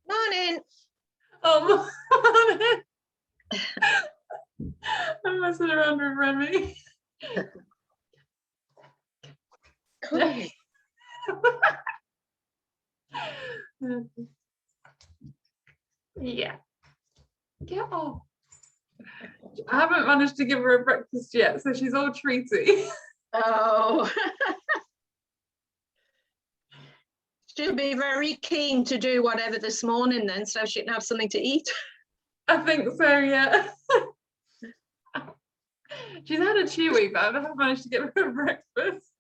Morning. Oh, morning. I'm messing around with Remy. Come Yeah. Get off. I haven't managed to give her a breakfast yet, so she's all treaty. Oh. She'll be very keen to do whatever this morning then, so she can have something to eat. I think so, yeah. She's had a chewy, but I haven't managed to give her a breakfast.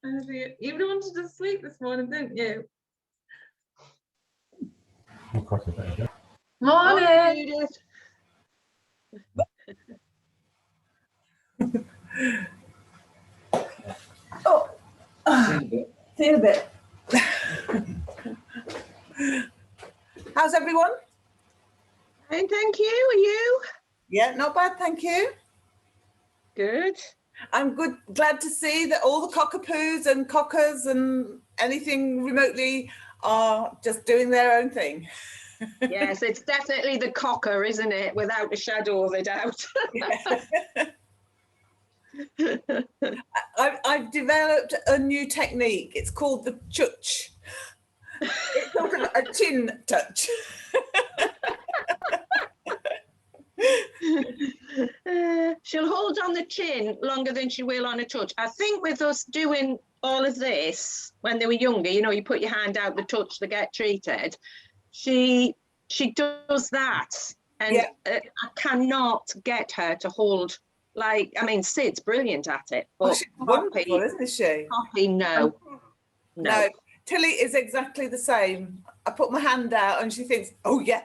You even wanted to sleep this morning, didn't you? Morning. Judith. Oh, see you in a bit. How's everyone? Fine, thank you. Are you? Yeah, not bad, thank you. Good. I'm good. Glad to see that all the cockapoos and cockers and anything remotely are just doing their own thing. Yes, it's definitely the cocker, isn't it? Without a shadow of a doubt. I've developed a new technique. It's called the chutch. It's sort of a chin touch. She'll hold on the chin longer than she will on a touch. I think with us doing all of this when they were younger, you know, you put your hand out the touch to get treated. She does that, and Yeah. I cannot get her to hold. Like, I mean, Sid's brilliant at it, but She's wonderful, isn't she? Poppy, no. Tilly is exactly the same. I put my hand out and she thinks, oh yeah,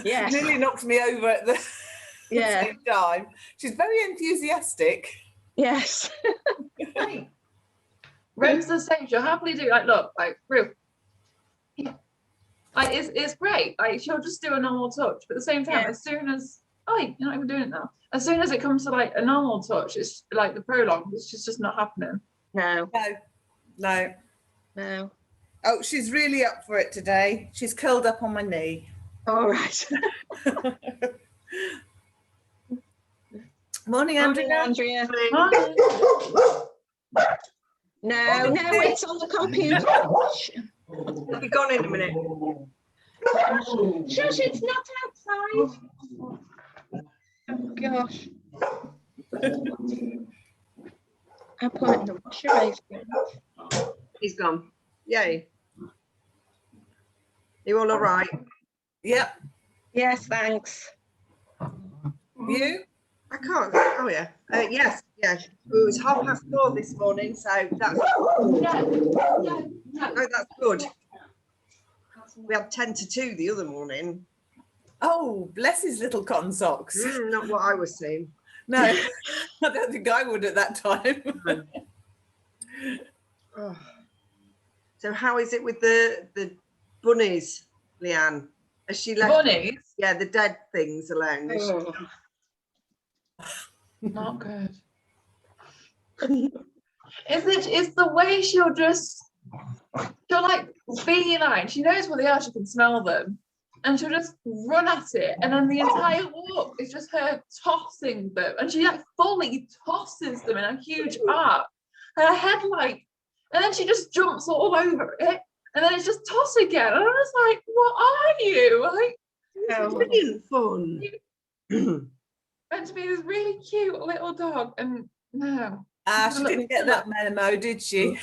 Yes. nearly knocks me over at the same time. She's very enthusiastic. Yes. Rem's the same. She'll happily do like, look, like real. Yeah. Like it's great. Like she'll just do a normal touch, but at the same time, as soon as you're not even doing it now. As soon as it comes to like a normal touch, it's like the prolonged. It's just not happening. No. Oh, she's really up for it today. She's curled up on my knee. All right. Morning, Andrea. Andrea. Morning. No, it's on the computer. I'll be gone in a minute. Shush, it's not outside. Oh gosh. I put it in the washer basically. He's gone. Yay. You all right? Yep. Yes, thanks. You? I can't. Oh yeah. Yes. It was 4:30 this morning, so that's no, that's good. We had 10 to 2 the other morning. Oh, bless his little cotton socks. Not what I was seeing. No, I don't think I would at that time. Oh. So how is it with the bunnies, Leanne? Has she left? Bunnies? Yeah, the dead things alone. Oh. Not good. It's the way she'll like feline. She knows where they are, she can smell them. And she'll just run at it. And then the entire walk is just her tossing them. And she like fully tosses them in a huge arc. Her head like, and then she just jumps all over it. And then it's just toss again. And I was like, what are you? Like, it's brilliant fun. Meant to be this really cute little dog. And no. She didn't get that memo, did she?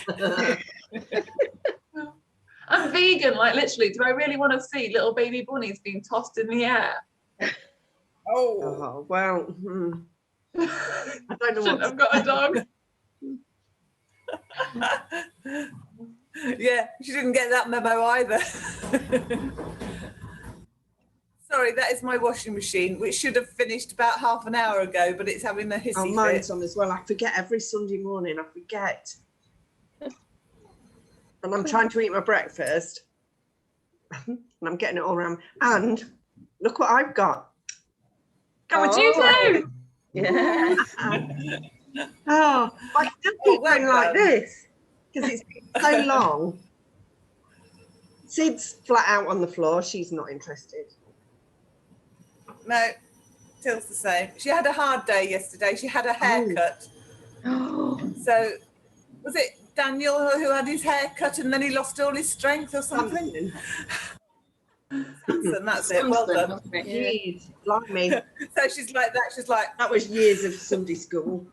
I'm vegan, like literally. Do I really want to see little baby bunnies being tossed in the air? Oh well. I don't know what. I've got a dog. Yeah, she didn't get that memo either. Sorry, that is my washing machine, which should have finished about half an hour ago, but it's having a hissy fit. Mine's on as well. I forget every Sunday morning. I forget. And I'm trying to eat my breakfast. And I'm getting it all around. And look what I've got. What would you do? Yeah. Oh, I still keep well going like done. this because it's been so long. Sid's flat out on the floor. She's not interested. No, Till's the same. She had a hard day yesterday. She had a haircut. Oh, So was it Daniel who had his hair cut and then he lost all his strength or something? Samson, that's it. Well Samson, done. wasn't it? Jeez, blimey. So she's like that. She's like, That was years of Sunday school.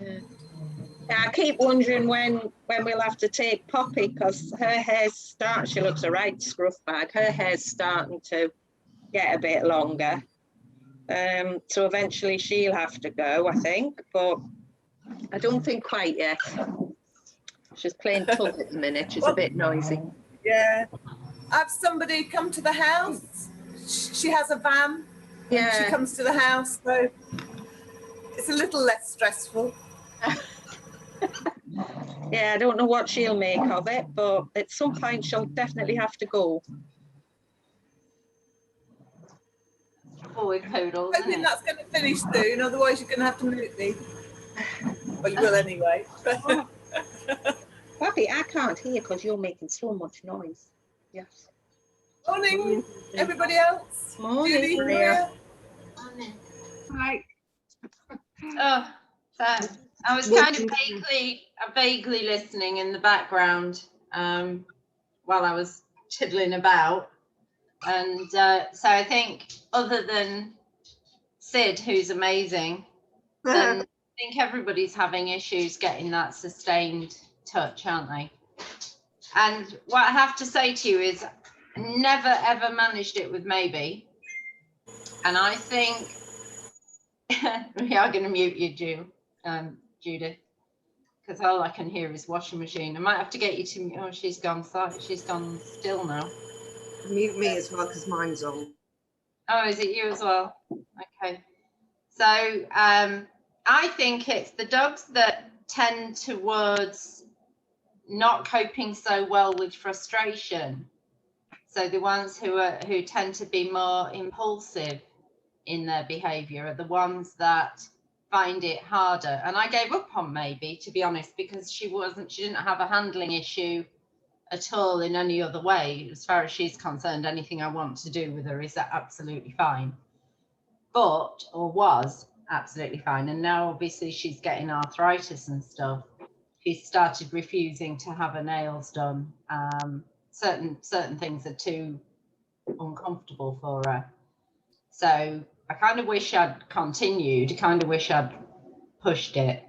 Yeah. Yeah, I keep wondering when we'll have to take Poppy because her hair's she looks a right scruff bag. Her hair's starting to get a bit longer. So eventually she'll have to go, I think, but I don't think quite yet. She's playing tug at the minute. She's a bit noisy. yeah. Have somebody come to the house. She has a van. She Yeah. comes to the house, so it's a little less stressful. Yeah, I don't know what she'll make of it, but at some point she'll definitely have to go. Trouble with poodles, isn't Hoping it? that's going to finish soon, otherwise you're going to have to mute me. Well, you will anyway. Poppy, I can't hear because you're making so much noise. Yes. Morning, everybody else. Morning. Judy, Maria. Right. Oh, so I was kind of vaguely listening in the background while I was tiddling about. And so I think other than Sid, who's amazing, then I think everybody's having issues getting that sustained touch, aren't they? And what I have to say to you is I never ever managed it with Maybe. And I think we are going to mute you, Judith, because all I can hear is washing machine. I might have to get you to, oh, she's gone still now. Mute me as well because mine's on. Oh, is it you as well? Okay. So I think it's the dogs that tend towards not coping so well with frustration. So the ones who tend to be more impulsive in their behavior are the ones that find it harder. And I gave up on Maybe, to be honest, because she didn't have a handling issue at all in any other way. As far as she's concerned, anything I want to do with her is absolutely fine, or was absolutely fine. And now obviously she's getting arthritis and stuff. She's started refusing to have her nails done. Certain things are too uncomfortable for her. So I kind of wish I'd continued, kind of wish I'd pushed it.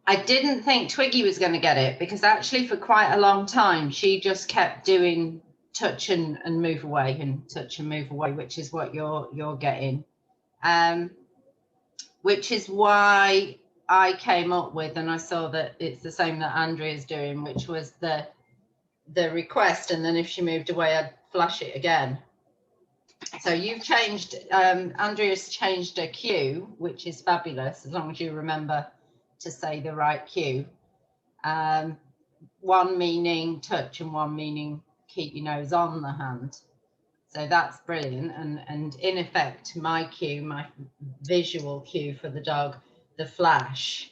I didn't think Twiggy was going to get it because actually for quite a long time, she just kept doing touch and move away and touch and move away, which is what you're getting. Which is why I came up with, and I saw that it's the same that Andrea's doing, which was the request. And then if she moved away, I'd flash it again. So you've changed, Andrea's changed a cue, which is fabulous, as long as you remember to say the right cue. One meaning touch and one meaning keep your nose on the hand. So that's brilliant. And in effect, my cue, my visual cue for the dog, the flash,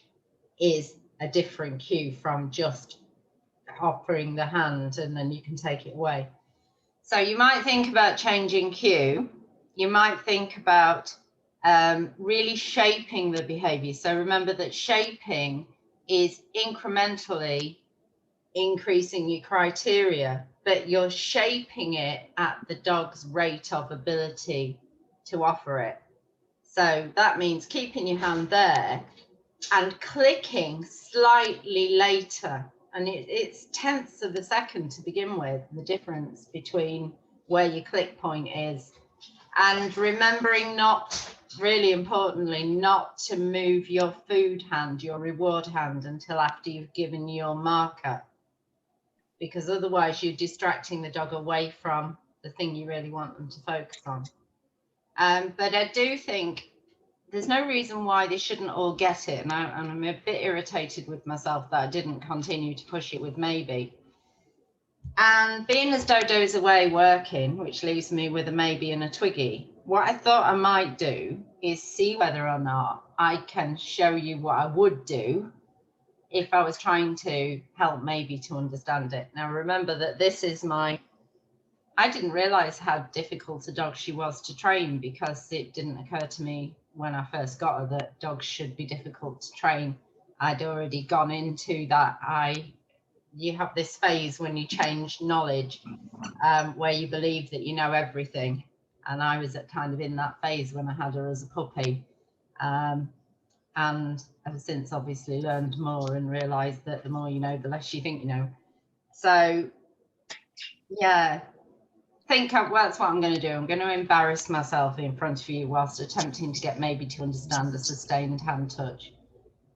is a different cue from just offering the hand and then you can take it away. So you might think about changing cue. You might think about really shaping the behavior. So remember that shaping is incrementally increasing your criteria, but you're shaping it at the dog's rate of ability to offer it. So that means keeping your hand there and clicking slightly later. And it's tenths of a second to begin with, the difference between where your click point is. And remembering really importantly, not to move your food hand, your reward hand, until after you've given your marker. Because otherwise you're distracting the dog away from the thing you really want them to focus on. But I do think there's no reason why they shouldn't all get it. And I'm a bit irritated with myself that I didn't continue to push it with Maybe. And being as Dodo's away working, which leaves me with a Maybe and a Twiggy, what I thought I might do is see whether or not I can show you what I would do if I was trying to help maybe to understand it. Now, remember that this is I didn't realize how difficult a dog she was to train, because it didn't occur to me when I first got her that dogs should be difficult to train. I'd already gone into that. You have this phase when you change knowledge, where you believe that you know everything. And I was kind of in that phase when I had her as a puppy. And I've since obviously learned more and realized that the more you know, the less you think you know. So yeah, that's what I'm going to do. I'm going to embarrass myself in front of you whilst attempting to get maybe to understand a sustained hand touch,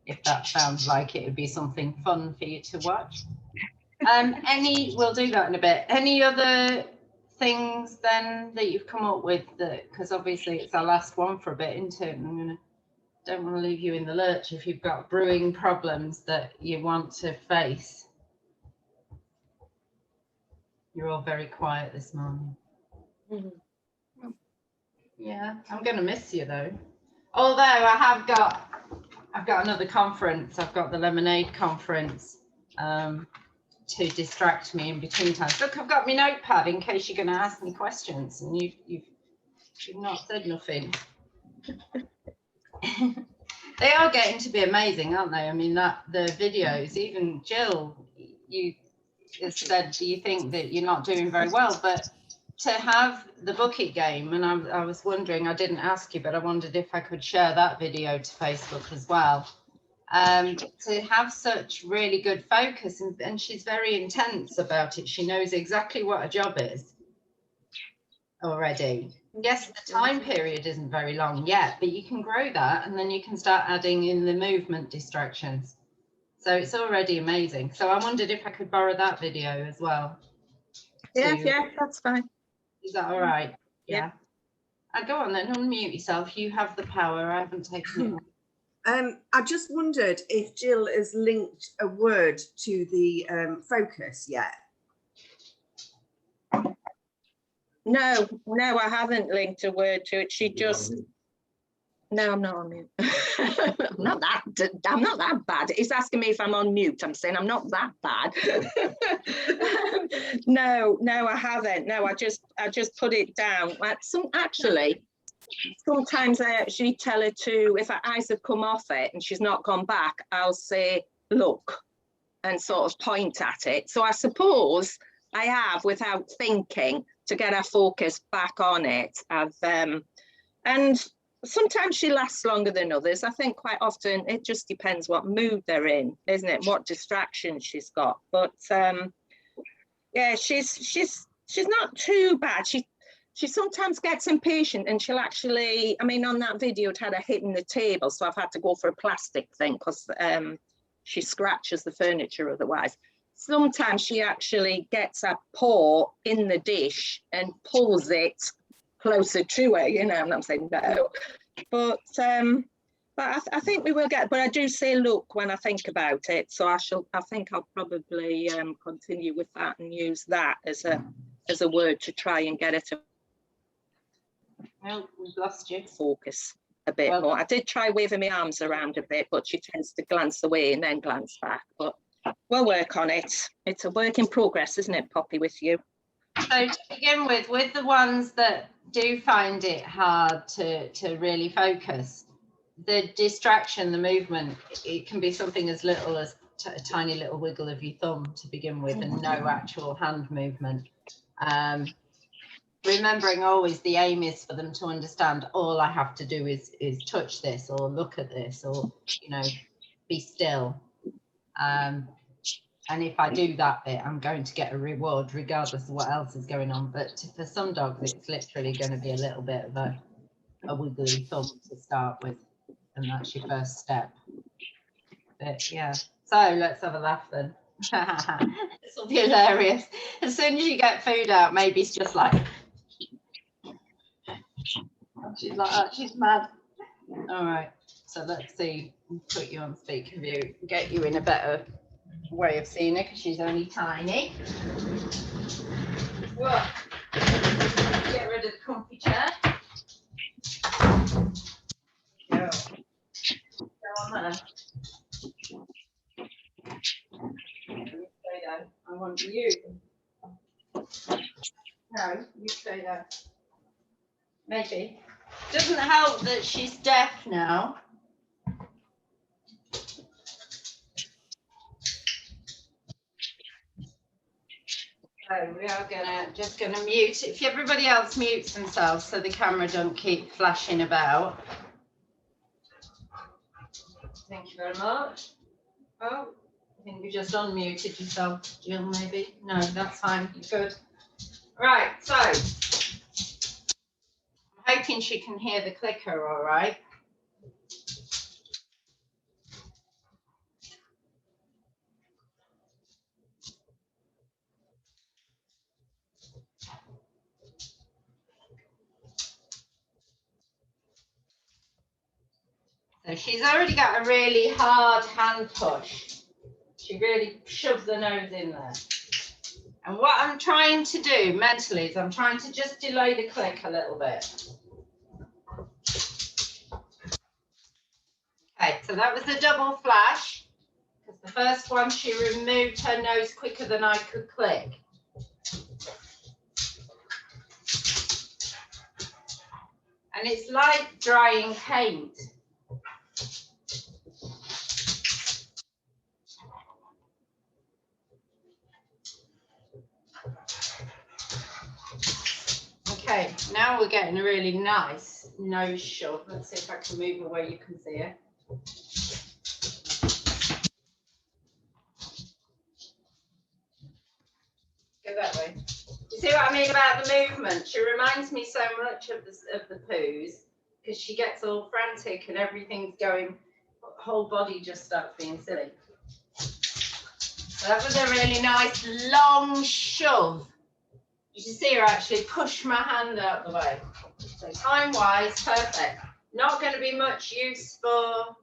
if that sounds like it would be something fun for you to watch. We'll do that in a bit. Any other things then that you've come up with, that, because obviously it's our last one for a bit, isn't it? Don't want to leave you in the lurch if you've got brewing problems that you want to face. You're all very quiet this morning. Yeah, I'm going to miss you though. Although I've got another conference. I've got the Lemonade conference to distract me in between times. Look, I've got my notepad in case you're going to ask me questions, and you've not said nothing. They are getting to be amazing, aren't they? I mean, the videos, even Jill, you said, do you think that you're not doing very well? But to have the bucket game, and I was wondering, I didn't ask you, but I wondered if I could share that video to Facebook as well. To have such really good focus, and she's very intense about it. She knows exactly what her job is already. Yes, the time period isn't very long yet, but you can grow that, and then you can start adding in the movement distractions. So it's already amazing. So I wondered if I could borrow that video as well. Yeah, that's fine. Is that all right? Yeah. Go on then, unmute yourself. You have the power. I haven't taken it. I just wondered if Jill has linked a word to the focus yet. No, I haven't linked a word to it. She just. No, I'm not on mute. I'm not that bad. It's asking me if I'm on mute. I'm saying I'm not that bad. No, I haven't. No, I just put it down. Actually, sometimes I actually tell her to, if her eyes have come off it and she's not gone back, I'll say, look, and sort of point at it. So I suppose I have, without thinking, to get her focus back on it. And sometimes she lasts longer than others. I think quite often it just depends what mood they're in, isn't it? What distraction she's got. But yeah, she's not too bad. She sometimes gets impatient, and she'll actually, I mean, on that video it had her hitting the table, so I've had to go for a plastic thing because she scratches the furniture otherwise. Sometimes she actually gets a paw in the dish and pulls it closer to her, you know, and I'm saying no. But I think we will get, but I do say look when I think about it. So I think I'll probably continue with that and use that as a word to try and get her to We've lost you. Focus a bit more. I did try waving my arms around a bit, but she tends to glance away and then glance back. But we'll work on it. It's a work in progress, isn't it, Poppy, with you? So to begin with the ones that do find it hard to really focus, the distraction, the movement, it can be something as little as a tiny little wiggle of your thumb to begin with, and no actual hand movement. Remembering always the aim is for them to understand all I have to do is touch this or look at this or, you know, be still. And if I do that bit, I'm going to get a reward regardless of what else is going on. But for some dogs, it's literally going to be a little bit of a wiggly thumb to start with. And that's your first step. But yeah, so let's have a laugh then. This will be hilarious. As soon as you get food out, maybe it's just like, she's like that, she's mad. All right, so let's see, put you on speaker view, get you in a better way of seeing her because she's only tiny. Whoa. Get rid of the comfy chair. on there. You stay there. I want you. No, you stay there. Maybe. Doesn't help that she's deaf now. So we are just gonna mute. If everybody else mutes themselves so the camera don't keep flashing about. Thank you very much. Oh, I think you just unmuted yourself, Jill, maybe. No, that's fine. You're good. Right, so I'm hoping she can hear the clicker all right. So she's already got a really hard hand push. She really shoves the nose in there. And what I'm trying to do mentally is I'm trying to just delay the click a little bit. Okay, so that was a double flash. Because the first one, she removed her nose quicker than I could click. And it's like drying paint. Okay, now we're getting a really nice nose shove. Let's see if I can move her where you can see it. Go that way. You see what I mean about the movement? She reminds me so much of the poos because she gets all frantic and everything's going, whole body just starts being silly. So that was a really nice long shove. You should see her actually push my hand out the way. So time-wise, perfect. Not going to be much use for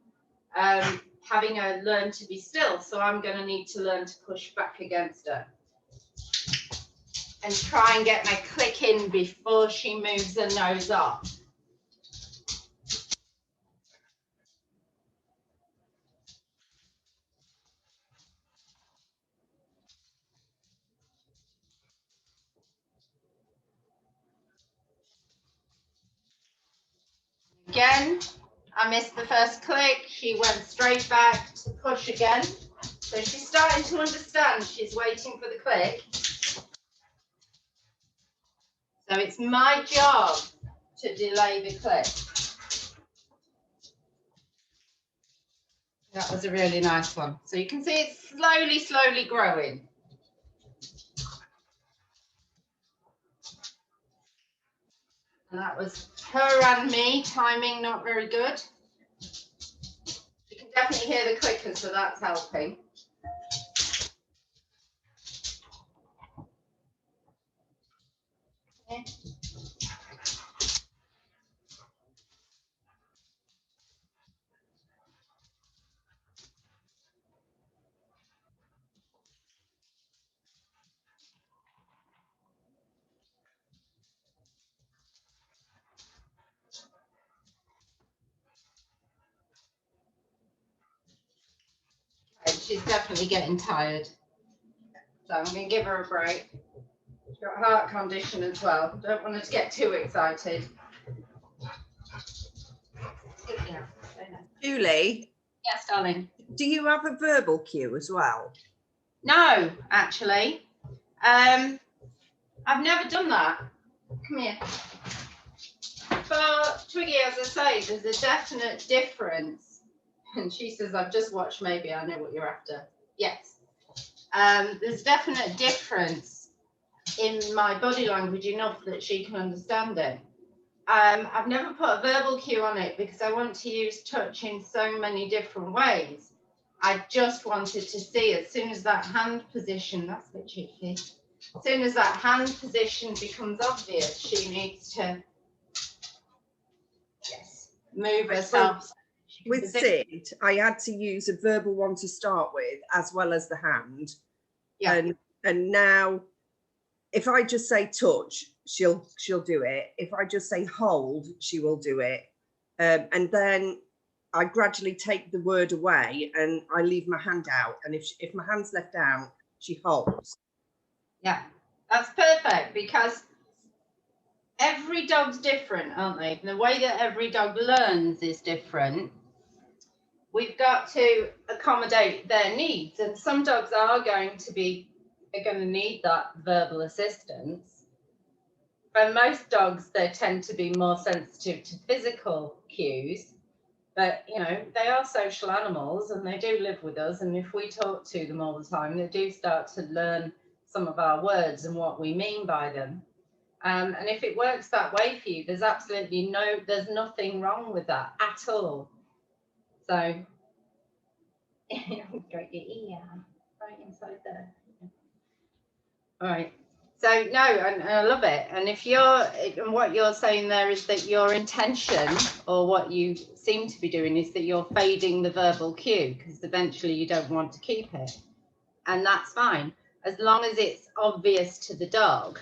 having her learn to be still. So I'm going to need to learn to push back against her. And try and get my click in before she moves her nose off. Again, I missed the first click. She went straight back to push again. So she's starting to understand. She's waiting for the click. So it's my job to delay the click. That was a really nice one. So you can see it's slowly, slowly growing. And that was her and me, timing not very good. You can definitely hear the clicker, so that's helping. Yeah. She's definitely getting tired. So I'm going to give her a break. She's got heart condition as well. Don't want her to get too excited. Julie, Yes, darling. do you have a verbal cue as well? No, actually. I've never done that. Come here. For Twiggy, as I say, there's a definite difference. And she says, I've just watched Maybe I Know What You're After. Yes. There's definite difference in my body language enough that she can understand it. I've never put a verbal cue on it because I want to use touch in so many different ways. I just wanted to see as soon as that hand position, that's a bit cheeky, as soon as that hand position becomes obvious, she needs to move herself. With Sid, I had to use a verbal one to start with, as well as the hand. Yeah. And now, if I just say touch, she'll do it. If I just say hold, she will do it. And then I gradually take the word away and I leave my hand out. And if my hand's left out, she holds. Yeah, that's perfect, because every dog's different, aren't they? And the way that every dog learns is different. We've got to accommodate their needs, and some dogs are going to need that verbal assistance. But most dogs, they tend to be more sensitive to physical cues. But, you know, they are social animals and they do live with us. And if we talk to them all the time, they do start to learn some of our words and what we mean by them. And if it works that way for you, there's nothing wrong with that at all. So, got your ear right inside there. All right. So no, and I love it. And and what you're saying there is that your intention, or what you seem to be doing, is that you're fading the verbal cue, because eventually you don't want to keep it. And that's fine, as long as it's obvious to the dog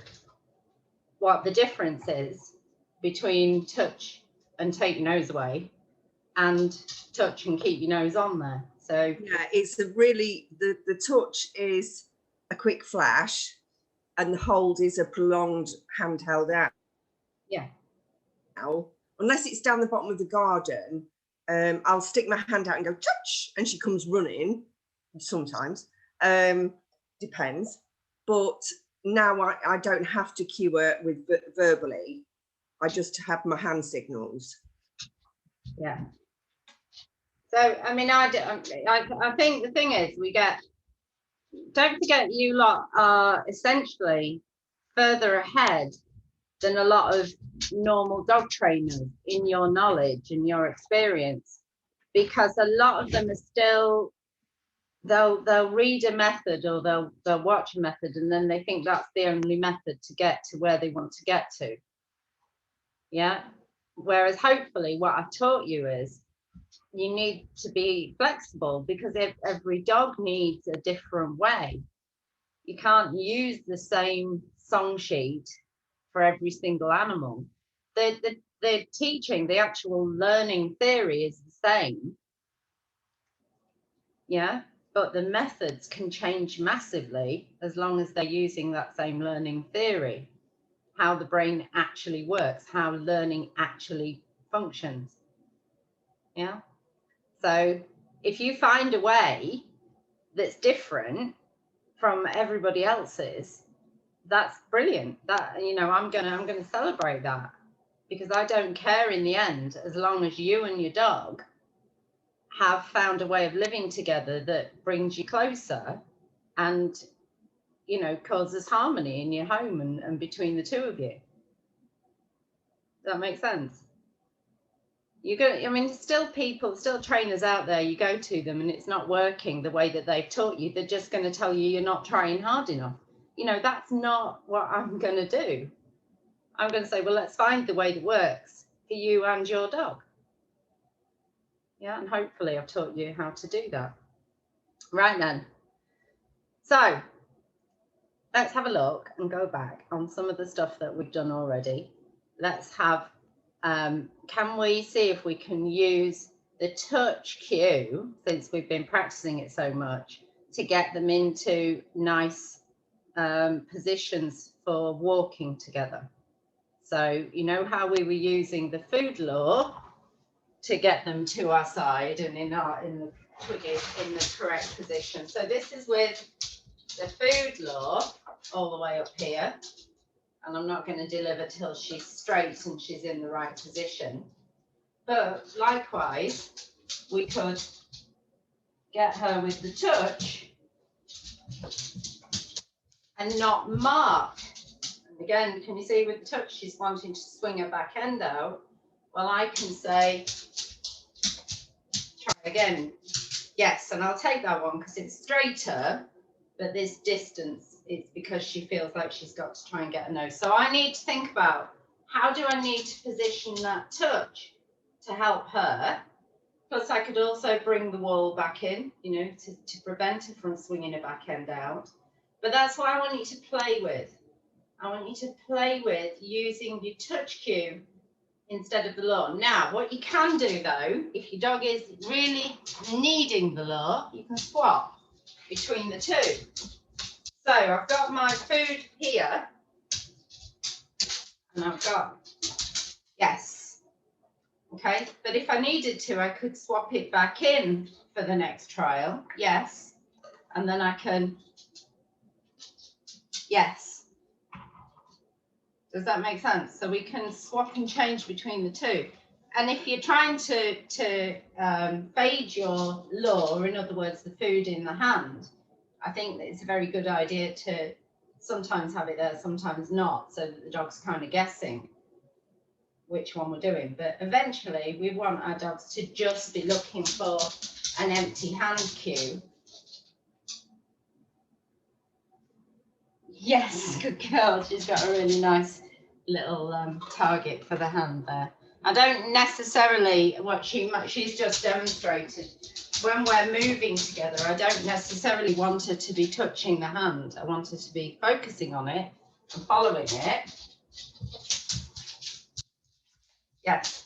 what the difference is between touch and take your nose away and touch and keep your nose on there. So yeah, it's a really, the touch is a quick flash and the hold is a prolonged hand held out. Yeah. Now, unless it's down the bottom of the garden, I'll stick my hand out and go touch, and she comes running. Sometimes, depends. But now I don't have to cue her with verbally. I just have my hand signals. Yeah. So I mean, I think the thing is, don't forget, you lot are essentially further ahead than a lot of normal dog trainers in your knowledge and your experience, because a lot of them are still, they'll read a method, or they'll watch a method, and then they think that's the only method to get to where they want to get to. Yeah. Whereas hopefully what I've taught you is, you need to be flexible, because every dog needs a different way. You can't use the same song sheet for every single animal. The teaching, the actual learning theory is the same. Yeah, but the methods can change massively as long as they're using that same learning theory, how the brain actually works, how learning actually functions. Yeah. So if you find a way that's different from everybody else's, that's brilliant. That, you know, I'm gonna celebrate that, because I don't care in the end, as long as you and your dog have found a way of living together that brings you closer and, you know, causes harmony in your home and between the two of you. Does that make sense? I mean, still trainers out there, you go to them and it's not working the way that they've taught you. They're just going to tell you you're not trying hard enough. You know, that's not what I'm going to do. I'm going to say, well, let's find the way that works for you and your dog. Yeah, and hopefully I've taught you how to do that. Right then. So let's have a look and go back on some of the stuff that we've done already. Let's have, can we see if we can use the touch cue, since we've been practicing it so much, to get them into nice positions for walking together. So you know how we were using the food law to get them to our side and in the correct position. So this is with the food law all the way up here, and I'm not going to deliver till she's straight and she's in the right position. But likewise, we could get her with the touch and not mark. And again, can you see with the touch, she's wanting to swing her back end out? Well, I can say, try again. Yes, and I'll take that one because it's straighter, but this distance, it's because she feels like she's got to try and get a nose. So I need to think about, how do I need to position that touch to help her? Plus I could also bring the wall back in, you know, to prevent her from swinging her back end out. But that's what I want you to play with. I want you to play with using your touch cue instead of the lure. Now, what you can do though, if your dog is really needing the lure, you can swap between the two. So I've got my food here, and I've got, yes, okay, but if I needed to, I could swap it back in for the next trial, yes, and then I can, yes. Does that make sense? So we can swap and change between the two. And if you're trying to fade your lure, in other words, the food in the hand, I think that it's a very good idea to sometimes have it there, sometimes not, so that the dog's kind of guessing which one we're doing. But eventually we want our dogs to just be looking for an empty hand cue. Yes, good girl. She's got a really nice little target for the hand there. I don't necessarily, what she's just demonstrated, when we're moving together, I don't necessarily want her to be touching the hand. I want her to be focusing on it and following it. Yes,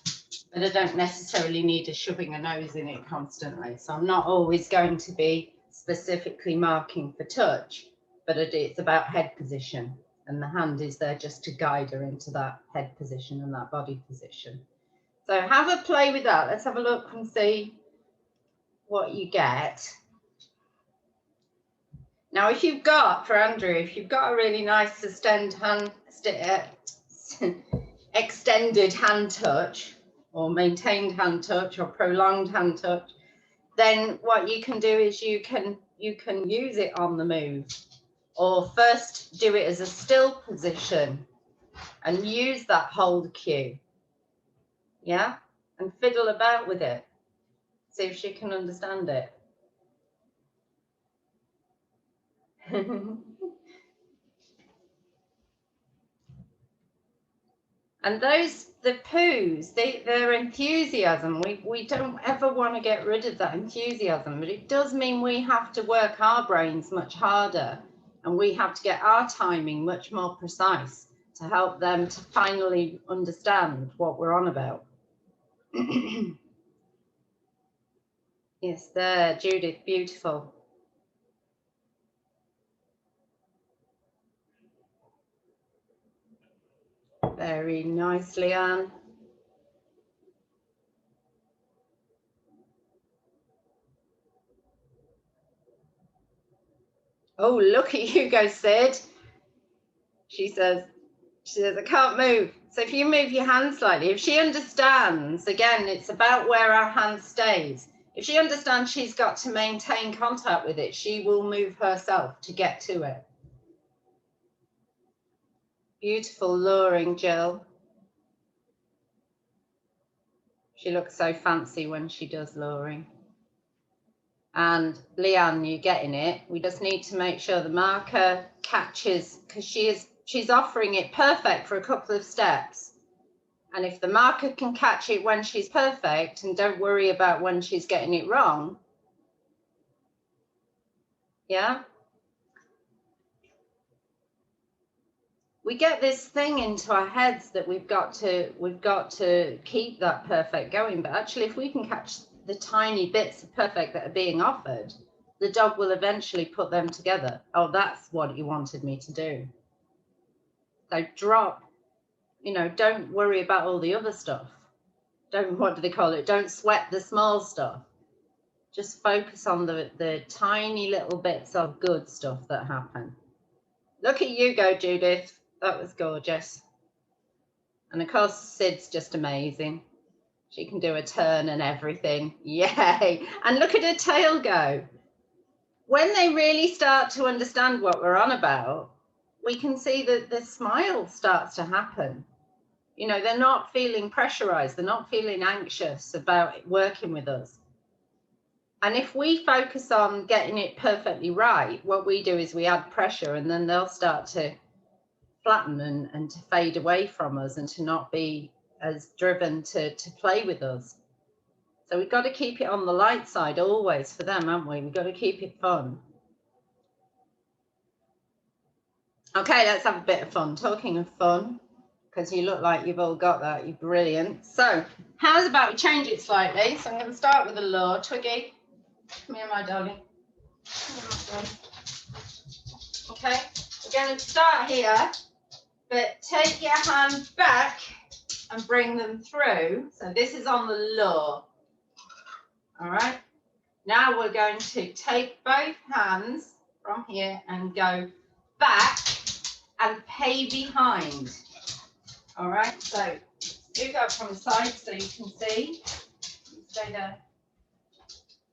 but I don't necessarily need her shoving her nose in it constantly. So I'm not always going to be specifically marking for touch, but it's about head position, and the hand is there just to guide her into that head position and that body position. So have a play with that. Let's have a look and see what you get. Now, if you've got, for Andrew, if you've got a really nice extended hand touch, or maintained hand touch, or prolonged hand touch, then what you can do is you can use it on the move, or first do it as a still position and use that hold cue, yeah, and fiddle about with it. See if she can understand it. And the poos, their enthusiasm, we don't ever want to get rid of that enthusiasm, but it does mean we have to work our brains much harder, and we have to get our timing much more precise to help them to finally understand what we're on about. Yes, there, Judith, beautiful. Very nice, Leanne. Oh, look at you go, Sid. She says, I can't move. So if you move your hand slightly, if she understands, again, it's about where our hand stays. If she understands she's got to maintain contact with it, she will move herself to get to it. Beautiful luring, Jill. She looks so fancy when she does luring. And Leanne, you're getting it. We just need to make sure the marker catches, because she's offering it perfect for a couple of steps. And if the marker can catch it when she's perfect and don't worry about when she's getting it wrong, yeah. We get this thing into our heads that we've got to keep that perfect going. But actually, if we can catch the tiny bits of perfect that are being offered, the dog will eventually put them together. Oh, that's what you wanted me to do. So drop, don't worry about all the other stuff. What do they call it? Don't sweat the small stuff. Just focus on the tiny little bits of good stuff that happen. Look at you go, Judith. That was gorgeous. And of course, Sid's just amazing. She can do a turn and everything. Yay. And look at her tail go. When they really start to understand what we're on about, we can see that the smile starts to happen. They're not feeling pressurized. They're not feeling anxious about working with us. And if we focus on getting it perfectly right, what we do is we add pressure, and then they'll start to flatten and to fade away from us and to not be as driven to play with us. So we've got to keep it on the light side always for them, haven't we? We've got to keep it fun. Okay, let's have a bit of fun. Talking of fun, because you look like you've all got that. You're brilliant. So how's about we change it slightly? So I'm going to start with a lure. Twiggy, come here, my darling. Come here, my darling. Okay, we're going to start here, but take your hand back and bring them through. So this is on the lure. All right. Now we're going to take both hands from here and go back and pay behind. All right, so do go from the side so you can see. Stay there.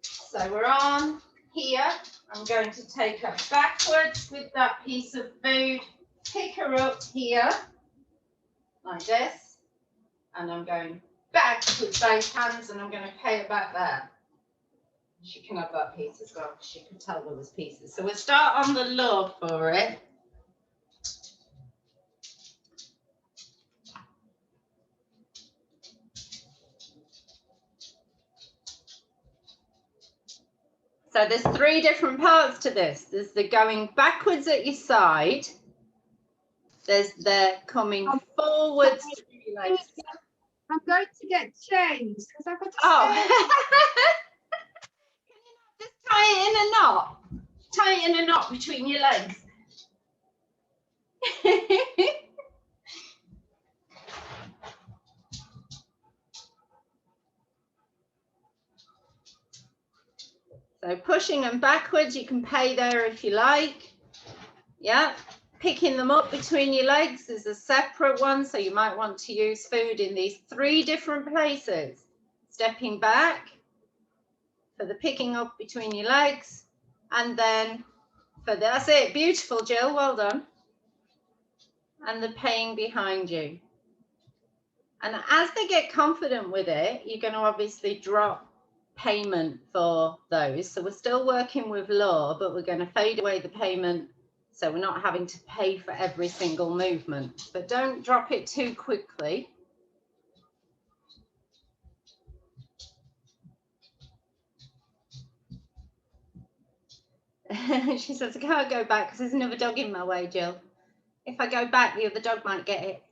So we're on here. I'm going to take her backwards with that piece of food, pick her up here, like this, and I'm going back with both hands and I'm going to pay her back there. She can have that piece as well, because she could tell there was pieces. So we'll start on the lure for it. So there's 3 different parts to this. There's the going backwards at your side. There's the coming forwards. I'm going to get changed because I've got to Oh. Can you not just tie it in a knot? Tie it in a knot between your legs. So pushing them backwards, you can pay there if you like. Yeah. Picking them up between your legs is a separate one, so you might want to use food in these 3 different places. Stepping back for the picking up between your legs, and then for the, that's it, beautiful, Jill, well done. And the paying behind you. And as they get confident with it, you're going to obviously drop payment for those. So we're still working with lure, but we're going to fade away the payment so we're not having to pay for every single movement. But don't drop it too quickly. She says, I can't go back because there's another dog in my way, Jill. If I go back, the other dog might get it.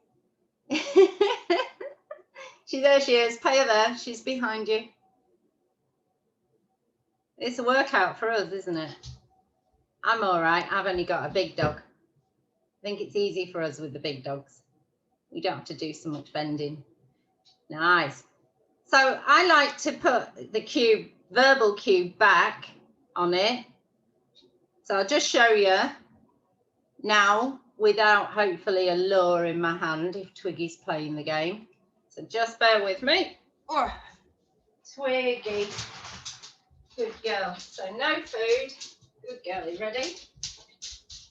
There she is. Pay her there. She's behind you. It's a workout for us, isn't it? I'm all right. I've only got a big dog. I think it's easy for us with the big dogs. We don't have to do so much bending. Nice. So I like to put the cube, verbal cube, back on it. So I'll just show you now without hopefully a lure in my hand if Twiggy's playing the game. So just bear with me. Oh, Twiggy. Good girl. So no food. Good girl. Are you ready?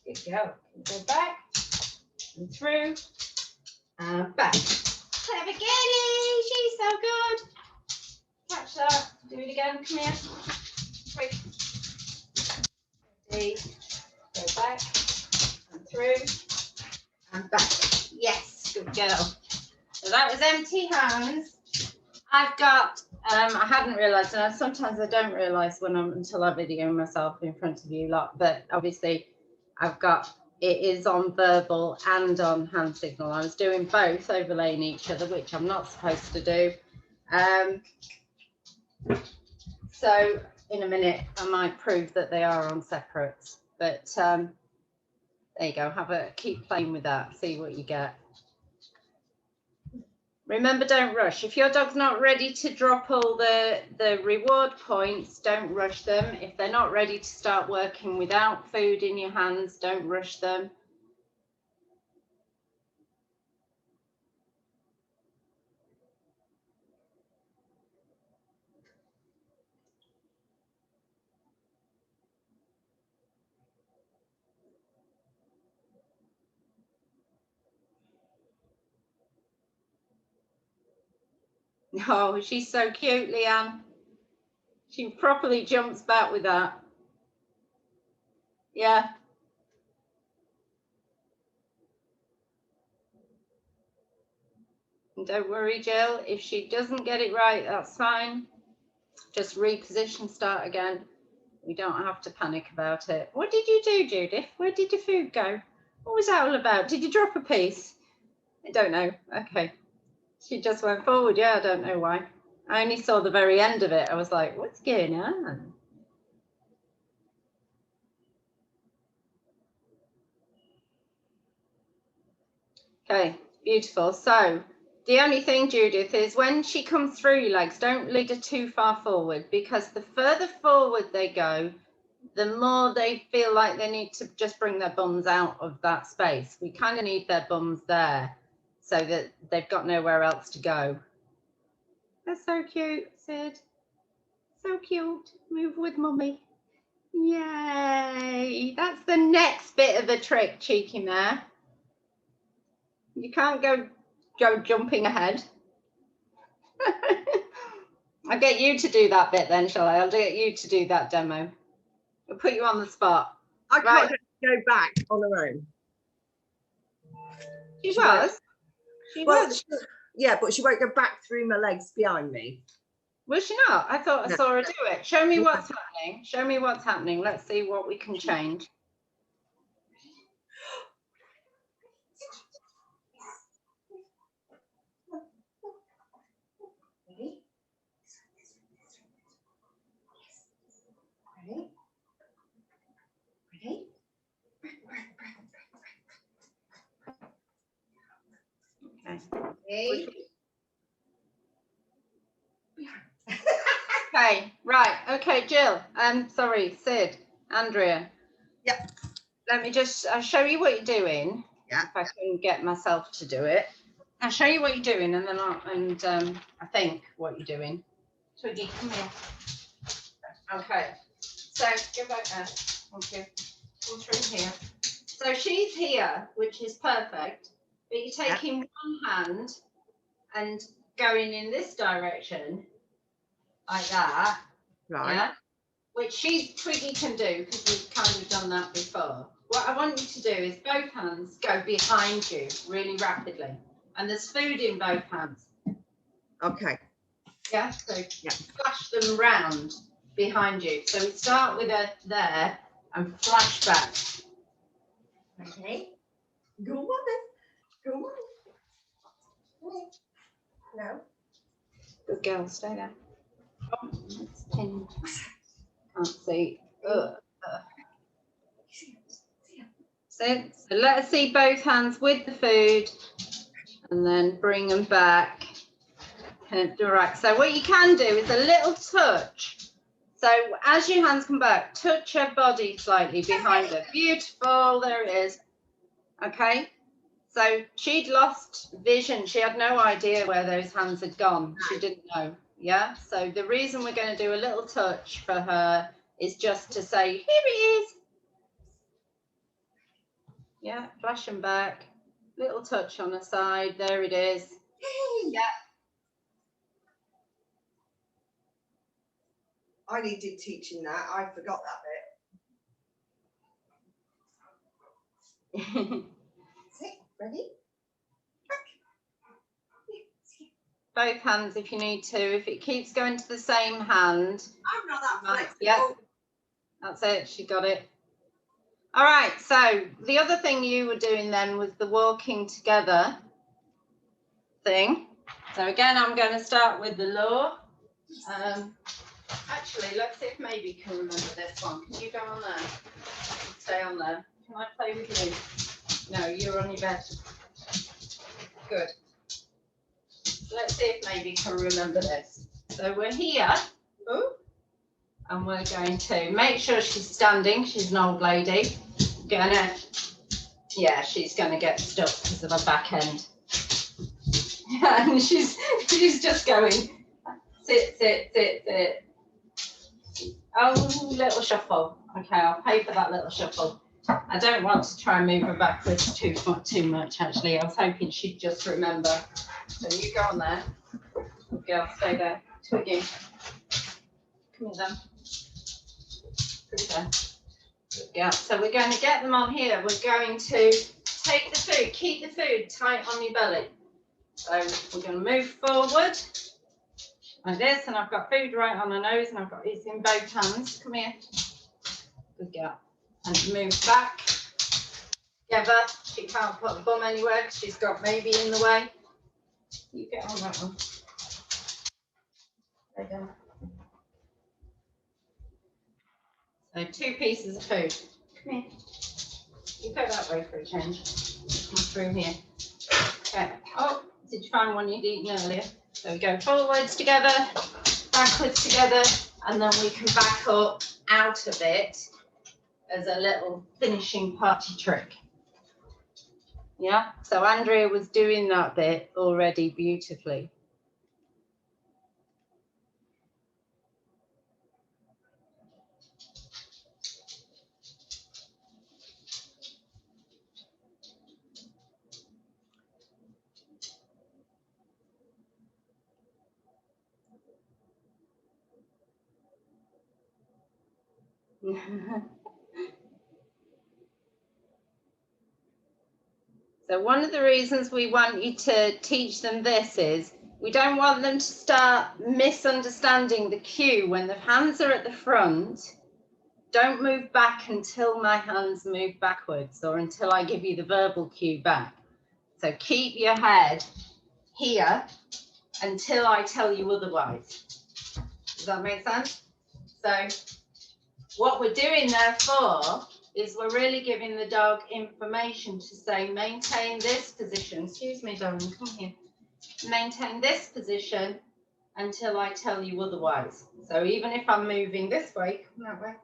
Good girl. Go back and through and back. Clever girlie. She's so good. Catch that. Do it again. Come here. Quick. Ready. Go back and through and back. Yes. Good girl. So that was empty hands. I've got, I hadn't realised, and sometimes I don't realise until I video myself in front of you lot, but obviously I've got, it is on verbal and on hand signal. I was doing both, overlaying each other, which I'm not supposed to do. So in a minute, I might prove that they are on separates, but there you go, keep playing with that, see what you get. Remember, don't rush. If your dog's not ready to drop all the reward points, don't rush them. If they're not ready to start working without food in your hands, don't rush them. Oh, she's so cute, Leanne. She properly jumps back with that. Yeah. And don't worry, Jill. If she doesn't get it right, that's fine. Just reposition, start again. We don't have to panic about it. What did you do, Judith? Where did your food go? What was that all about? Did you drop a piece? I don't know. Okay. She just went forward. Yeah, I don't know why. I only saw the very end of it. I was like, what's going on? Okay, beautiful. So the only thing, Judith, is when she comes through your legs, don't lead her too far forward, because the further forward they go, the more they feel like they need to just bring their bums out of that space. We kind of need their bums there so that they've got nowhere else to go. That's so cute, Sid. So cute. Move with mummy. Yay. That's the next bit of a trick, Cheeky Mare. You can't go jumping ahead. I'll get you to do that bit then, shall I? I'll get you to do that demo. I'll put you on the spot. I can't go back on her own. She was. She Well, was. yeah, but she won't go back through my legs behind me. Was she not? I thought I No. saw her do it. Show me what's happening. Show me what's happening. Let's see what we can change. Okay. Okay, right. Okay, Jill. Sorry, Sid, Andrea. Yeah. Let me just show you what you're doing. Yeah. If I can get myself to do it. I'll show you what you're doing, and then I think what you're doing. Twiggy, come here. Okay. So go back there. Thank you. Pull through here. So she's here, which is perfect. But you're taking one hand and going in this direction, like that. Right. Yeah. Which Twiggy can do, because we've kind of done that before. What I want you to do is both hands go behind you really rapidly. And there's food in both hands. Okay. Yeah. So flash them round behind you. So we start with her there and flash back. Okay. Go on then. Go on. No. Good girl, stay there. Oh, it's pinned. Can't see. So let us see both hands with the food and then bring them back. Right. So what you can do is a little touch. So as your hands come back, touch her body slightly behind her. Beautiful. There it is. Okay. So she'd lost vision. She had no idea where those hands had gone. She didn't know. Yeah. So the reason we're going to do a little touch for her is just to say, here he is. Yeah. Flash them back. Little touch on the side. There it is. Yeah. I needed teaching that. I forgot that bit. Ready? Both hands if you need to. If it keeps going to the same hand. I'm not that flexible. Yeah, that's it. She got it. All right. So the other thing you were doing then was the walking together thing. So again, I'm going to start with the law. Actually, let's see if maybe you can remember this one. Can you go on there? Stay on there. Can I play with you? No, you're on your bed. Good. Let's see if maybe you can remember this. So we're here. Ooh, and we're going to make sure she's standing. She's an old lady. She's gonna get stuck because of her back end. And she's just going, sit, sit, sit, sit. Oh, little shuffle. Okay, I'll pay for that little shuffle. I don't want to try and move her backwards too much, actually. I was hoping she'd just remember. So you go on there. Good girl, stay there. Twiggy. Come here then. Good girl. Good girl. So we're going to get them on here. We're going to take the food, keep the food tight on your belly. So we're going to move forward like this, and I've got food right on her nose, and I've got it in both hands. Come here. Good girl. And move back. together. She can't put the bum anywhere because she's got maybe in the way. You get on that one. There you go. So 2 pieces of food. Come here. You go that way for a change. Come through here. Okay. Oh, did you find one you'd eaten earlier? So we go forwards together, backwards together, and then we can back up out of it as a little finishing party trick. Yeah, so Andrea was doing that bit already beautifully. So one of the reasons we want you to teach them this is we don't want them to start misunderstanding the cue. When the hands are at the front, don't move back until my hands move backwards or until I give you the verbal cue back. So keep your head here until I tell you otherwise. Does that make sense? So what we're doing there for is we're really giving the dog information to say, maintain this position. Excuse me, darling, come here. Maintain this position until I tell you otherwise. So even if I'm moving this way, come that way.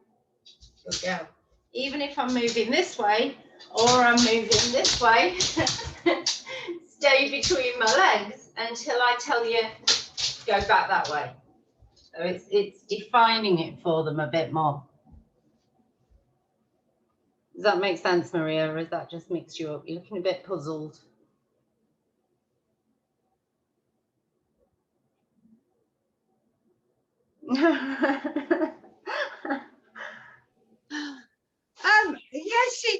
Good girl. Even if I'm moving this way or I'm moving this way, stay between my legs until I tell you go back that way. So it's defining it for them a bit more. Does that make sense, Maria, or has that just mixed you up? You're looking a bit puzzled. Yeah,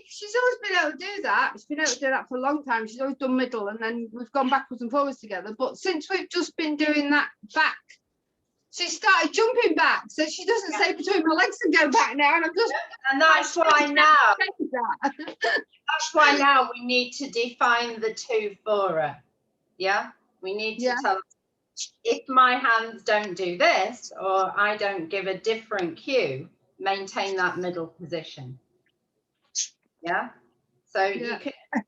she's always been able to do that. She's been able to do that for a long time. She's always done middle, and then we've gone backwards and forwards together. But since we've just been doing that back, she started jumping back. So she doesn't say between my legs and go back now. And I'm just. And that's why now. That's why now we need to define the 2 for her. Yeah, we need to tell her, if my hands don't do this or I don't give a different cue, maintain that middle position. Yeah, so you can, and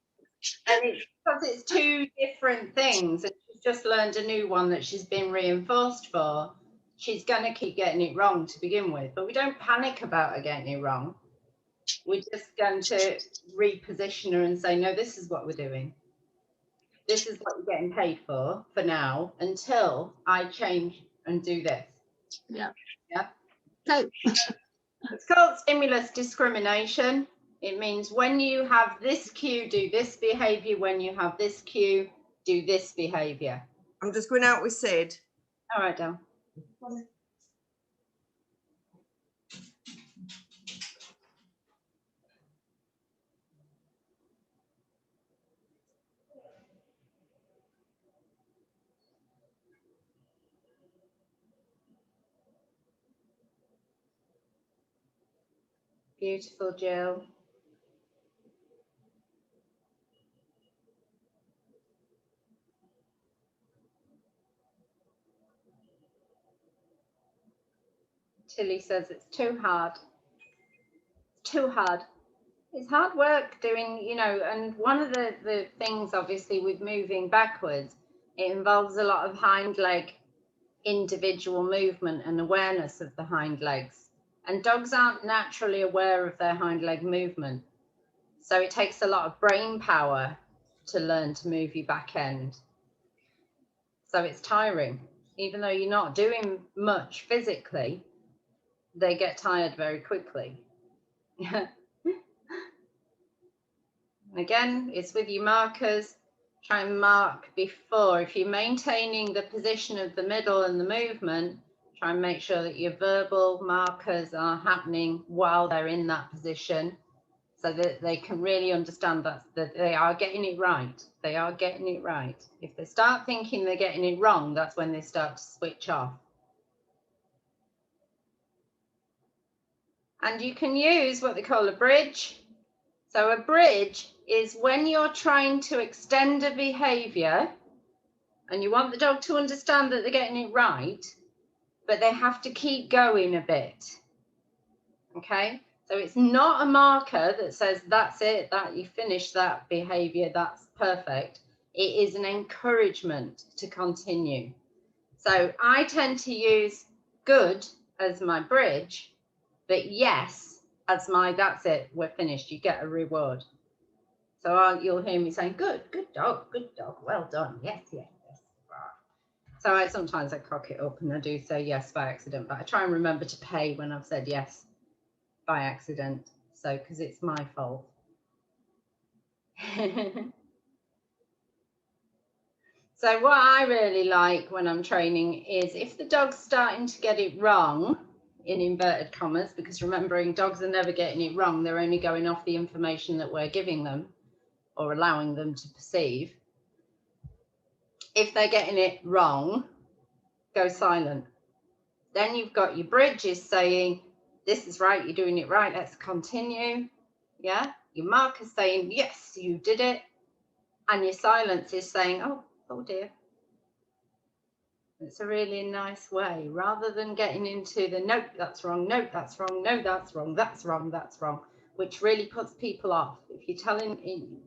it's because it's 2 different things, and she's just learned a new one that she's been reinforced for. She's going to keep getting it wrong to begin with, but we don't panic about her getting it wrong. We're just going to reposition her and say, no, this is what we're doing. This is what you're getting paid for now, until I change and do this. Yeah. Yeah. So it's called stimulus discrimination. It means when you have this cue, do this behavior. When you have this cue, do this behavior. I'm just going out with Sid. All right, Del. Beautiful, Jill. Tilly says it's too hard. It's too hard. It's hard work doing, you know, and one of the things obviously with moving backwards, it involves a lot of hind leg individual movement and awareness of the hind legs. And dogs aren't naturally aware of their hind leg movement. So it takes a lot of brain power to learn to move your back end. So it's tiring. Even though you're not doing much physically, they get tired very quickly. Again, it's with your markers. Try and mark before. If you're maintaining the position of the middle and the movement, try and make sure that your verbal markers are happening while they're in that position, so that they can really understand that they are getting it right. They are getting it right. If they start thinking they're getting it wrong, that's when they start to switch off. And you can use what they call a bridge. So a bridge is when you're trying to extend a behavior and you want the dog to understand that they're getting it right, but they have to keep going a bit. Okay, so it's not a marker that says that's it, that you finished that behavior, that's perfect. It is an encouragement to continue. So I tend to use good as my bridge, but yes as my that's it, we're finished, you get a reward. So you'll hear me saying good dog, well done, yes. So sometimes I cock it up and I do say yes by accident, but I try and remember to pay when I've said yes by accident, so because it's my fault. So what I really like when I'm training is if the dog's starting to get it wrong, in inverted commas, because remembering dogs are never getting it wrong, they're only going off the information that we're giving them or allowing them to perceive. If they're getting it wrong, go silent. Then you've got your bridges saying, this is right, you're doing it right, let's continue. Yeah, your marker's saying, yes, you did it. And your silence is saying, oh dear. It's a really nice way, rather than getting into the nope, that's wrong, nope, that's wrong, no, that's wrong, that's wrong, that's wrong, which really puts people off. If you're telling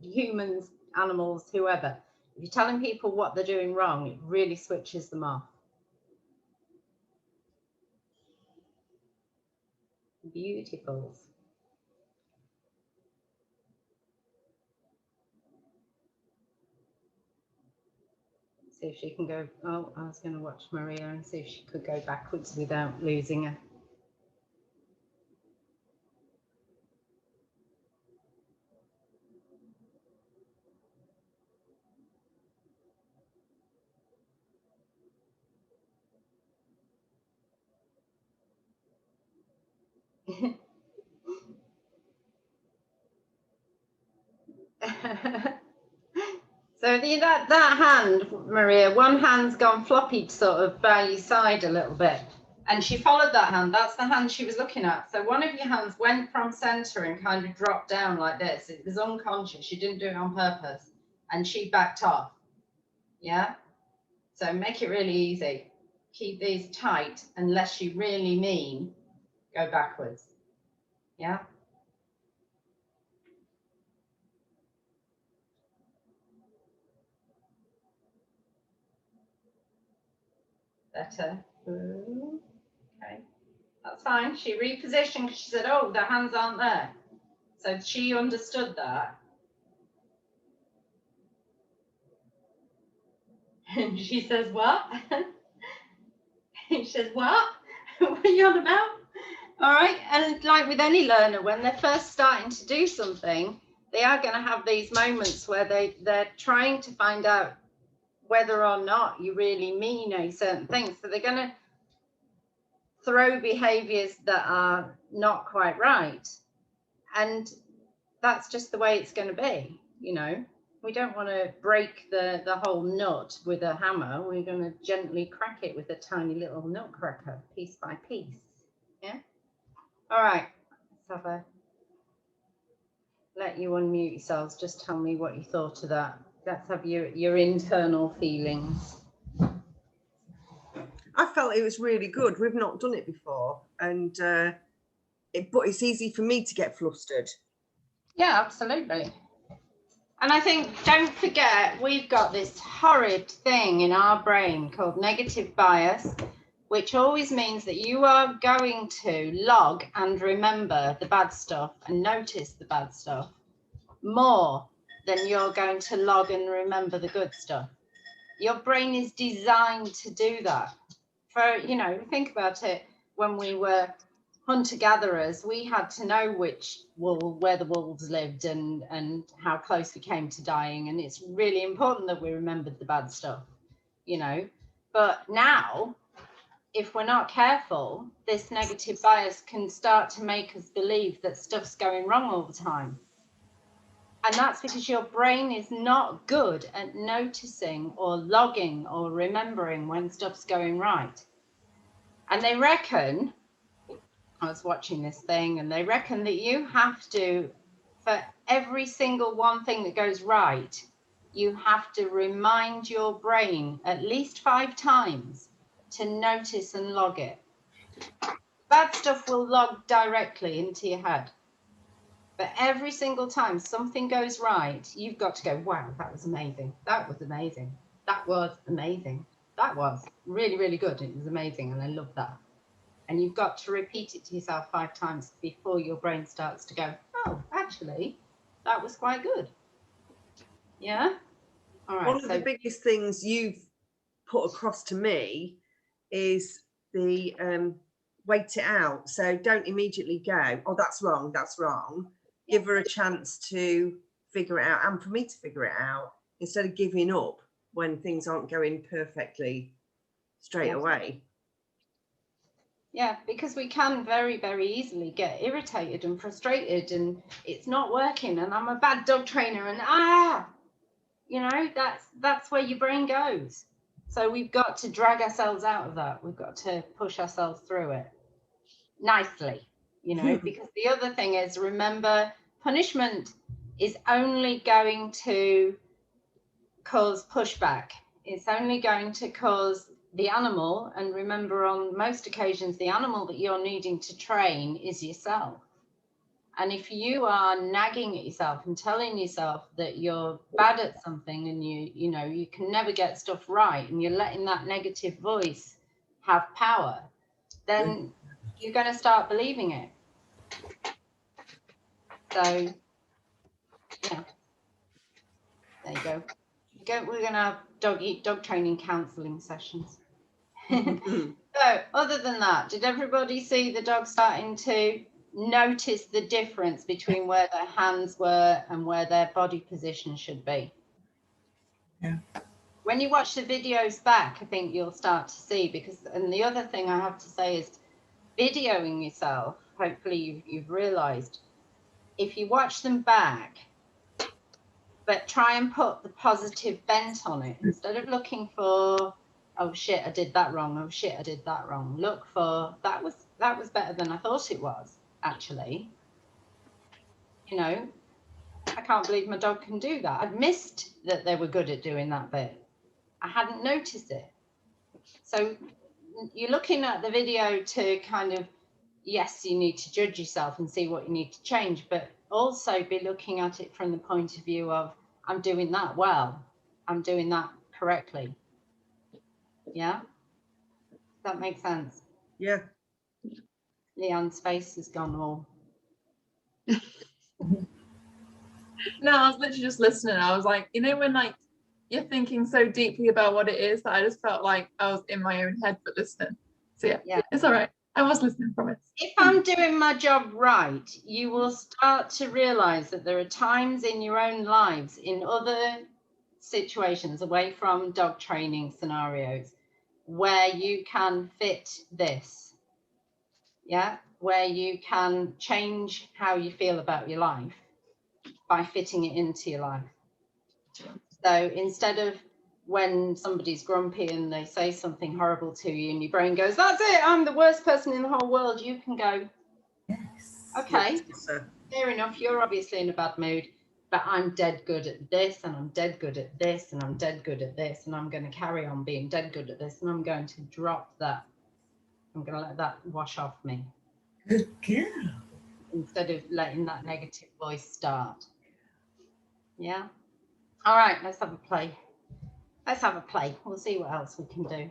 humans, animals, whoever, if you're telling people what they're doing wrong, it really switches them off. Beautiful. See if she can go. Oh, I was going to watch Maria and see if she could go backwards without losing her. So that hand, Maria, one hand's gone floppy sort of by your side a little bit. And she followed that hand. That's the hand she was looking at. So one of your hands went from center and kind of dropped down like this. It was unconscious. She didn't do it on purpose. And she backed off. Yeah? So make it really easy. Keep these tight unless you really mean go backwards. Yeah? Better. Okay, that's fine. She repositioned because she said, oh, the hands aren't there. So she understood that. And she says, what? She says, what? What are you on about? All right. And like with any learner, when they're first starting to do something, they are going to have these moments where they're trying to find out whether or not you really mean a certain thing. So they're going to throw behaviors that are not quite right. And that's just the way it's going to be, you know. We don't want to break the whole nut with a hammer. We're going to gently crack it with a tiny little nutcracker, piece by piece. Yeah? All right. Let's have a... Let you unmute yourselves. Just tell me what you thought of that. Let's have your internal feelings. I felt it was really good. We've not done it before, and but it's easy for me to get flustered. Yeah, absolutely. And I think, don't forget, we've got this horrid thing in our brain called negative bias, which always means that you are going to log and remember the bad stuff and notice the bad stuff more than you're going to log and remember the good stuff. Your brain is designed to do that. For, you know, think about it, when we were hunter-gatherers, we had to know where the wolves lived and how close we came to dying. And it's really important that we remembered the bad stuff, you know. But now, if we're not careful, this negative bias can start to make us believe that stuff's going wrong all the time. And that's because your brain is not good at noticing or logging or remembering when stuff's going right. And they reckon, I was watching this thing, and they reckon that you have to for every single one thing that goes right, you have to remind your brain at least 5 times to notice and log it. Bad stuff will log directly into your head. But every single time something goes right, you've got to go, wow, that was amazing. That was amazing. That was amazing. That was really, really good. It was amazing. And I love that. And you've got to repeat it to yourself 5 times before your brain starts to go, oh, actually, that was quite good. Yeah? All right. One of the biggest things you've put across to me is the wait it out. So don't immediately go, oh, that's wrong, that's wrong. Give her a chance to figure it out, and for me to figure it out, instead of giving up when things aren't going perfectly straight away. Yeah, because we can very, very easily get irritated and frustrated, and it's not working, and I'm a bad dog trainer, and you know, that's where your brain goes. So we've got to drag ourselves out of that. We've got to push ourselves through it nicely, you know, because the other thing is, remember, punishment is only going to cause pushback. It's only going to cause the animal, and remember, on most occasions, the animal that you're needing to train is yourself. And if you are nagging at yourself and telling yourself that you're bad at something, and you know, you can never get stuff right, and you're letting that negative voice have power, then you're going to start believing it. So, yeah, there you go. We're going to have dog training counselling sessions. So, other than that, did everybody see the dog starting to notice the difference between where their hands were and where their body position should be? Yeah. When you watch the videos back, I think you'll start to see, because, and the other thing I have to say is, videoing yourself, hopefully you've realized, if you watch them back, but try and put the positive bent on it, instead of looking for, oh shit, I did that wrong, oh shit, I did that wrong, look for, that was better than I thought it was, actually. You know, I can't believe my dog can do that. I'd missed that they were good at doing that bit. I hadn't noticed it. So you're looking at the video to kind of, yes, you need to judge yourself and see what you need to change, but also be looking at it from the point of view of, I'm doing that well, I'm doing that correctly. Yeah? Does that make sense? Yeah. Leanne's face has gone all. No, I was literally just listening. I was like, you know, when like you're thinking so deeply about what it is that I just felt like I was in my own head but listening. So yeah. It's all right. I was listening, promise. If I'm doing my job right, you will start to realize that there are times in your own lives, in other situations away from dog training scenarios, where you can fit this. Yeah, where you can change how you feel about your life by fitting it into your life. So instead of when somebody's grumpy and they say something horrible to you and your brain goes, that's it, I'm the worst person in the whole world, you can go, yes, okay, yes, fair enough, you're obviously in a bad mood, but I'm dead good at this, and I'm dead good at this, and I'm dead good at this, and I'm going to carry on being dead good at this, and I'm going to drop that. I'm going to let that wash off me. Good girl. Instead of letting that negative voice start. Yeah. All right, let's have a play. Let's have a play. We'll see what else we can do.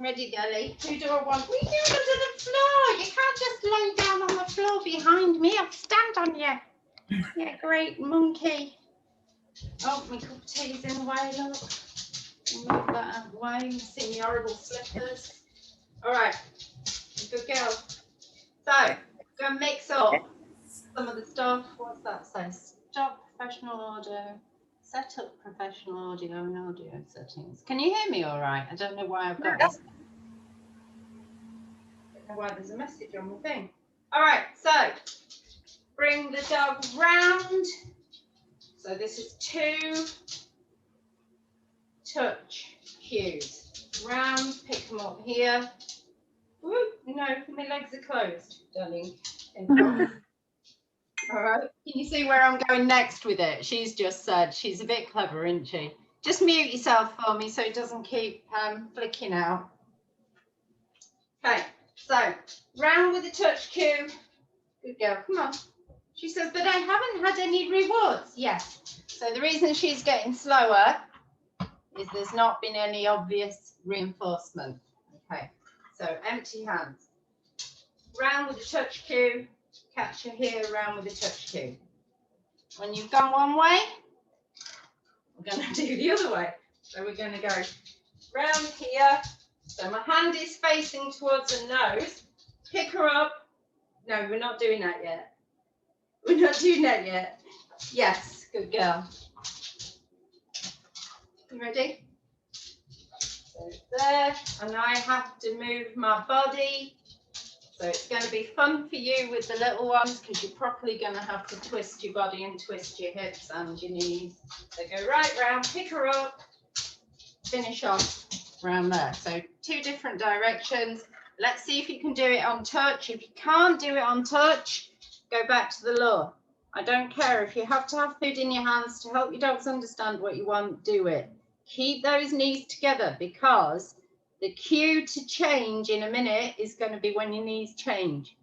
Ready, Gully? Who do I want? What are you doing under the floor? You can't just lay down on the floor behind me. I'll stand on you. Yeah, great monkey. Oh, my cup of tea's in the way, look. Move that out of the way. You see me horrible slippers. All right, good girl. So, I'm going to mix up some of the stuff. What's that say? Stop professional audio. Set up professional audio and audio settings. Can you hear me all right? I don't know why I've got this. I don't know why there's a message on my thing. All right, so bring the dog round. So this is 2 touch cues. Round, pick them up here. Woo, no, my legs are closed, darling. All right. Can you see where I'm going next with it? She's just said she's a bit clever, isn't she? Just mute yourself for me so it doesn't keep flicking out. Okay, so round with the touch cue. Good girl, come on. She says, but I haven't had any rewards. Yes. So the reason she's getting slower is there's not been any obvious reinforcement. Okay, so empty hands. Round with the touch cue. Catch her here, round with the touch cue. When you've gone one way, we're going to do the other way. So we're going to go round here. So my hand is facing towards the nose. Pick her up. No, we're not doing that yet. We're not doing that yet. Yes, good girl. You ready? So there, and I have to move my body. So it's going to be fun for you with the little ones because you're probably going to have to twist your body and twist your hips and your knees. So go right round, pick her up, finish off around there. So 2 different directions. Let's see if you can do it on touch. If you can't do it on touch, go back to the law. I don't care if you have to have food in your hands to help your dogs understand what you want, do it. Keep those knees together because the cue to change in a minute is going to be when your knees change.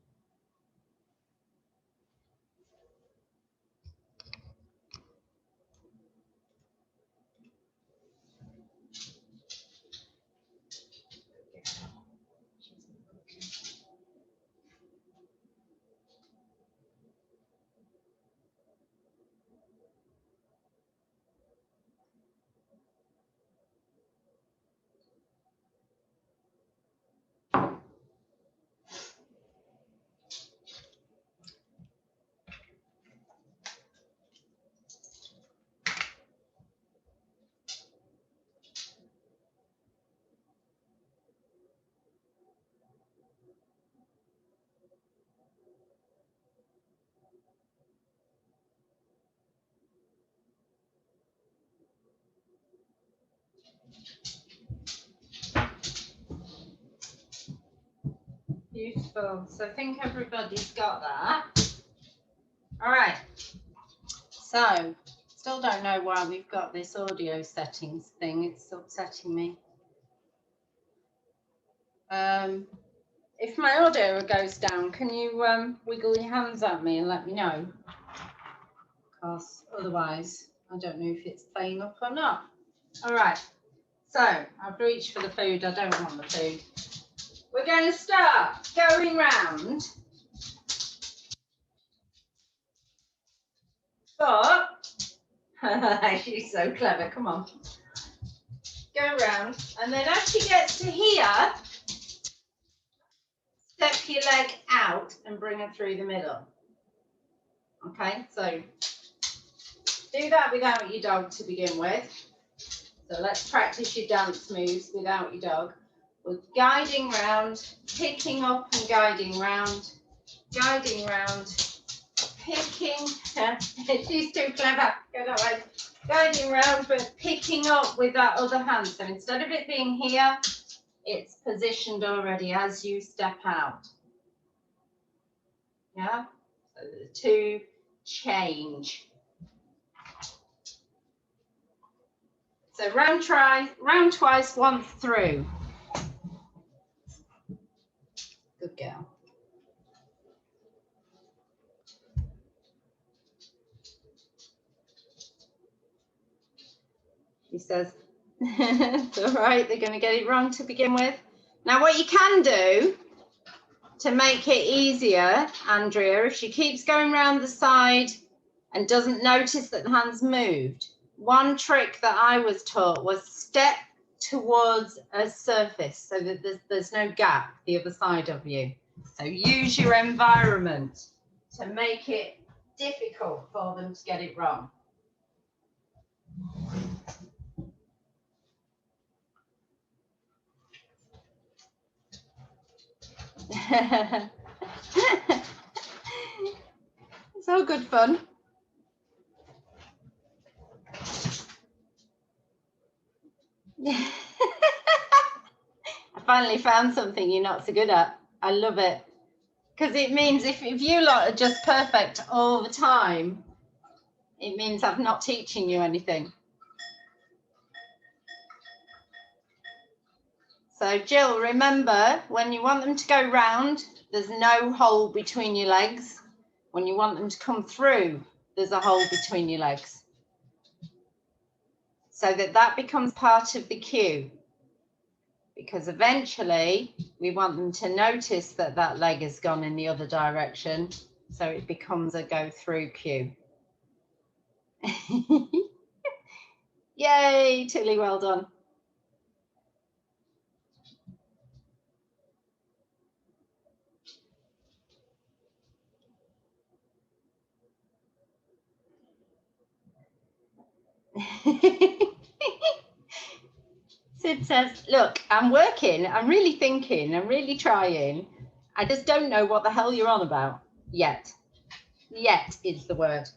Beautiful. So I think everybody's got that. All right. So still don't know why we've got this audio settings thing. It's upsetting me. If my audio goes down, can you wiggle your hands at me and let me know? Because otherwise, I don't know if it's playing up or not. All right. So I've reached for the food. I don't want the food. We're going to start going round. But she's so clever. Come on. Go round. And then as she gets to here, step your leg out and bring her through the middle. Okay, so do that without your dog to begin with. So let's practice your dance moves without your dog. We're guiding round, picking up and guiding round, picking. She's too clever. Go that way. Guiding round, but picking up with that other hand. So instead of it being here, it's positioned already as you step out. Yeah? So the 2 change. So round twice, 1 through. Good girl. She says, it's all right, they're going to get it wrong to begin with. Now, what you can do to make it easier, Andrea, if she keeps going round the side and doesn't notice that the hand's moved, one trick that I was taught was step towards a surface so that there's no gap the other side of you. So use your environment to make it difficult for them to get it wrong. It's all good fun. I finally found something you're not so good at. I love it. Because it means if you lot are just perfect all the time, it means I'm not teaching you anything. So Jill, remember, when you want them to go round, there's no hole between your legs. When you want them to come through, there's a hole between your legs. So that becomes part of the cue. Because eventually we want them to notice that that leg has gone in the other direction. So it becomes a go through cue. Yay, Tilly, well done. Sid says, look, I'm working, I'm really thinking, I'm really trying. I just don't know what the hell you're on about yet. Yet is the word.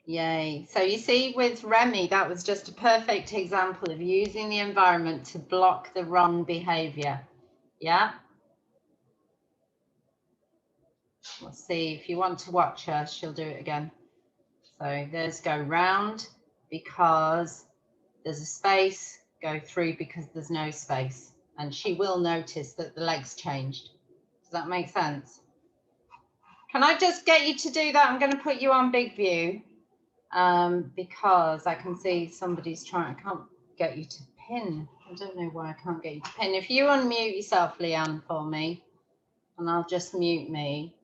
Yay. So you see with Remy, that was just a perfect example of using the environment to block the wrong behavior. Yeah. We'll see if you want to watch her, she'll do it again. So there's go round because there's a space, go through because there's no space. And she will notice that the leg's changed. Does that make sense? Can I just get you to do that? I'm going to put you on big view because I can see somebody's trying. I can't get you to pin. I don't know why I can't get you to pin. If you unmute yourself, Leanne, for me, and I'll just mute me.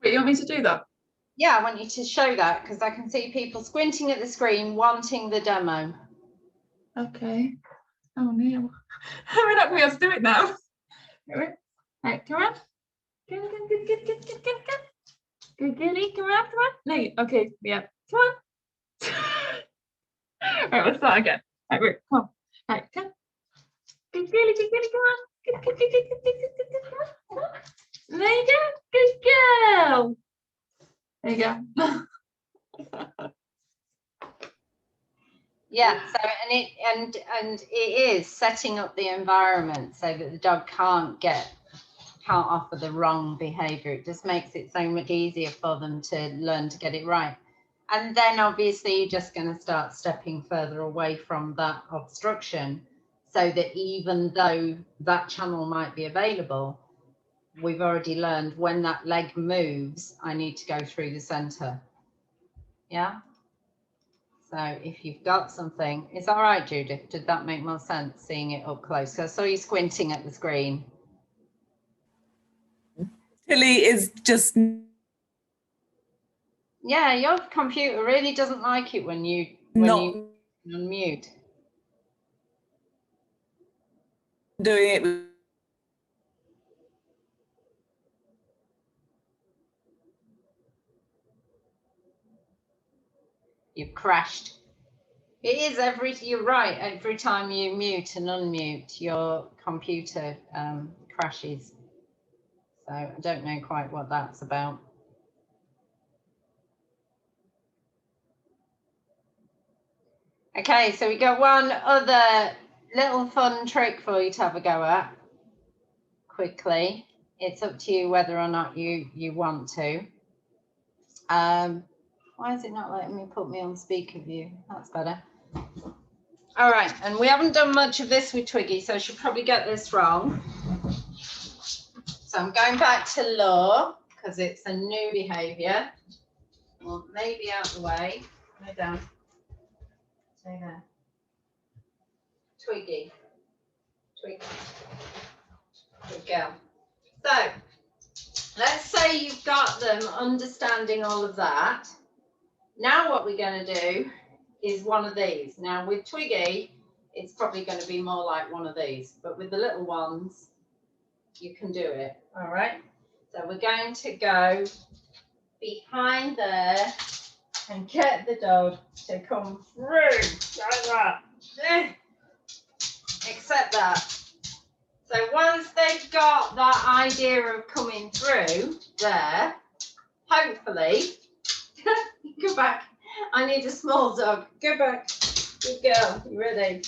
Wait, you want me to do that? Yeah, I want you to show that because I can see people squinting at the screen wanting the demo. Okay. Oh no. We're not going to be able to do it now. Right, come on. Good. Good, come on. No, okay, yeah. Come on. Right, let's start again. Right, wait, come on. Right, come. Good, come on. Good, come on. There you go. Good girl. There you go. Yeah, so and it is setting up the environment so that the dog can't offer the wrong behavior. It just makes it so much easier for them to learn to get it right. And then obviously you're just going to start stepping further away from that obstruction so that even though that channel might be available, we've already learned when that leg moves, I need to go through the center. Yeah. So if you've got something, it's all right, Judith. Did that make more sense seeing it up close? So I saw you squinting at the screen. Tilly is just. Yeah, your computer really doesn't like it when you unmute. Doing it with. You've crashed. It is you're right, every time you mute and unmute, your computer crashes. So I don't know quite what that's about. Okay, so we got one other little fun trick for you to have a go at quickly. It's up to you whether or not you want to. Why is it not letting me put me on speaker view? That's better. All right, and we haven't done much of this with Twiggy, so I should probably get this wrong. So I'm going back to law because it's a new behavior. Well, maybe out of the way. Go down. Stay there. Twiggy. Twiggy. Good girl. So let's say you've got them understanding all of that. Now what we're going to do is one of these. Now with Twiggy, it's probably going to be more like one of these, but with the little ones, you can do it. All right. So we're going to go behind there and get the dog to come through like that. Except that. So once they've got that idea of coming through there, hopefully, go back. I need a small dog. Go back. Good girl. You ready?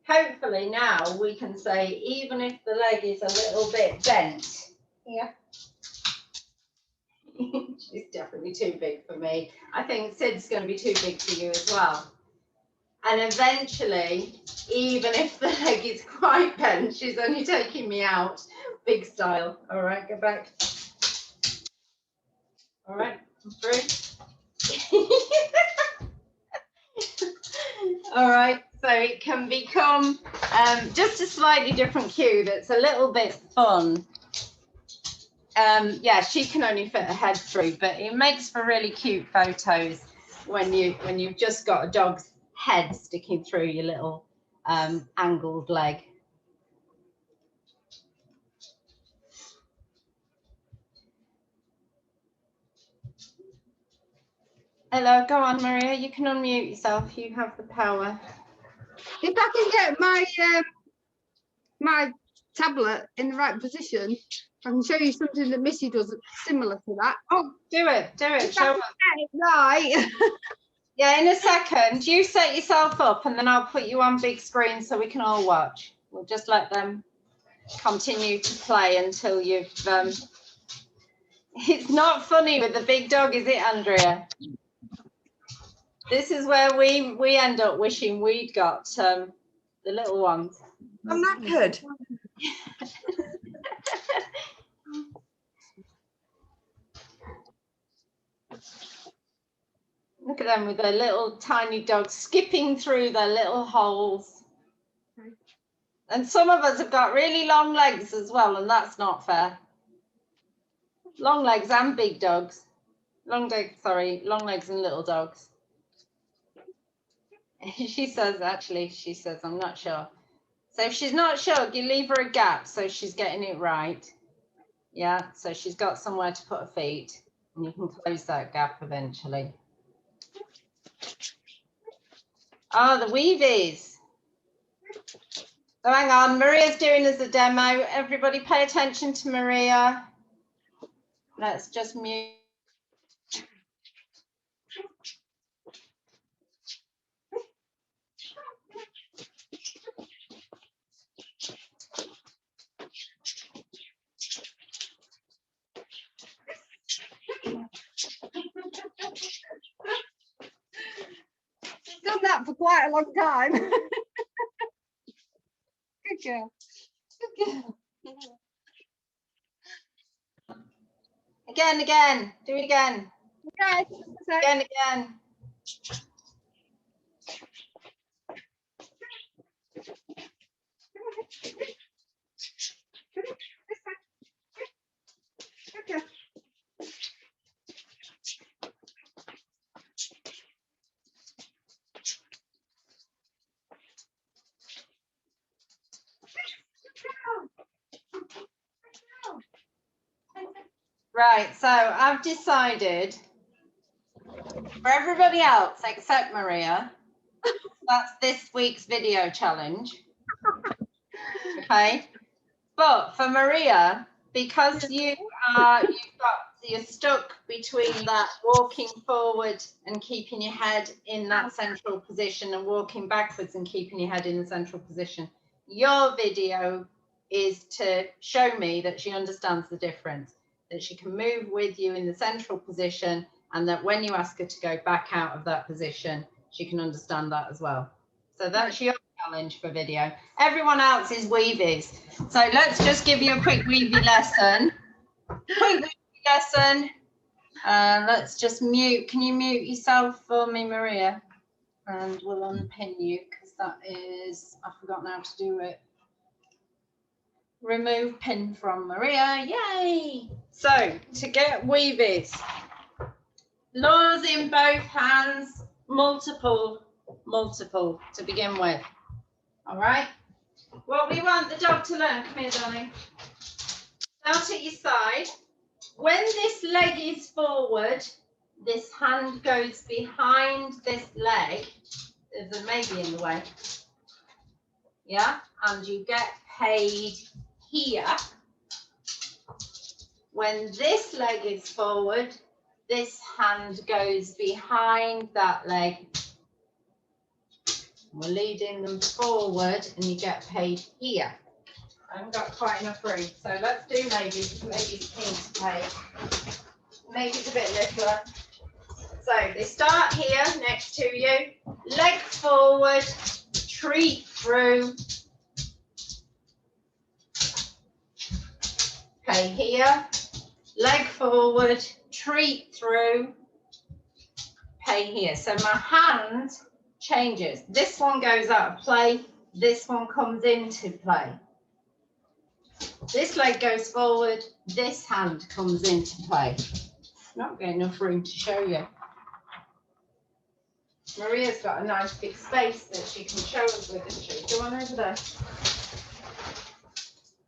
Hopefully now we can say, even if the leg is a little bit bent, yeah. She's definitely too big for me. I think Sid's going to be too big for you as well. And eventually, even if the leg is quite bent, she's only taking me out big style. All right, go back. All right, through. All right, so it can become just a slightly different cue that's a little bit fun. Yeah, she can only fit her head through, but it makes for really cute photos when you've just got a dog's head sticking through your little angled leg. Hello, go on, Maria. You can unmute yourself. You have the power. If I can get my tablet in the right position, I can show you something that Missy does similar to that. Oh, do it. If Show I us. can get it right. Yeah, in a second. You set yourself up, and then I'll put you on big screen so we can all watch. We'll just let them continue to play until you've. It's not funny with the big dog, is it, Andrea? This is where we end up wishing we'd got the little ones. I'm knackered. Look at them with their little tiny dogs skipping through their little holes. And some of us have got really long legs as well, and that's not fair. Long legs and big dogs. Long legs and little dogs. She says, I'm not sure. So if she's not sure, you leave her a gap so she's getting it right. Yeah, so she's got somewhere to put her feet, and you can close that gap eventually. Oh, the weavies. So hang on, Maria's doing us a demo. Everybody pay attention to Maria. Let's just mute. Done that for quite a long time. Good girl. Good girl. Again. Do it again. Okay. So, Again. okay. Right, so I've decided for everybody else except Maria, that's this week's video challenge. Okay, but for Maria, because you're stuck between that walking forward and keeping your head in that central position and walking backwards and keeping your head in the central position, your video is to show me that she understands the difference, that she can move with you in the central position, and that when you ask her to go back out of that position, she can understand that as well. So that's your challenge for video. Everyone else is weavies. So let's just give you a quick weavie lesson. Let's just mute. Can you mute yourself for me, Maria? And we'll unpin you because that is, I've forgotten how to do it. Remove pin from Maria. Yay! So to get weavies, Laws in both hands, multiple to begin with. All right. What we want the dog to learn, come here, darling. Out at your side. When this leg is forward, this hand goes behind this leg. There's a maybe in the way. Yeah, and you get paid here. When this leg is forward, this hand goes behind that leg. We're leading them forward and you get paid here. I haven't got quite enough room, so let's do maybe keen to pay. Make it a bit littler. So they start here next to you, leg forward, treat through. Okay, here, leg forward, treat through, pay here. So my hand changes. This one goes out of play, this one comes into play. This leg goes forward, this hand comes into play. Not got enough room to show you. Maria's got a nice big space that she can show us with, isn't she? Go on over there.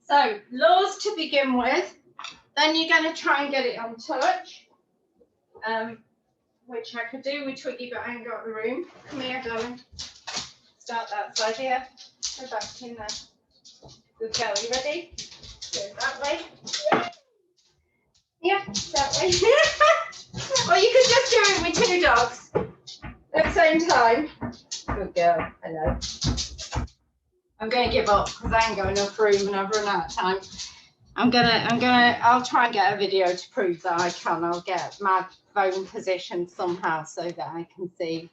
So, laws to begin with. Then you're going to try and get it on touch, which I could do with Twiggy, but I ain't got the room. Come here, darling. Start that side here. Go back in there. Good girl. You ready? Go that way. Yeah, that way. Or you could just do it with 2 dogs at the same time. Good girl. Hello. I'm going to give up because I ain't got enough room and I've run out of time. I'll try and get a video to prove that I can. I'll get my phone positioned somehow so that I can see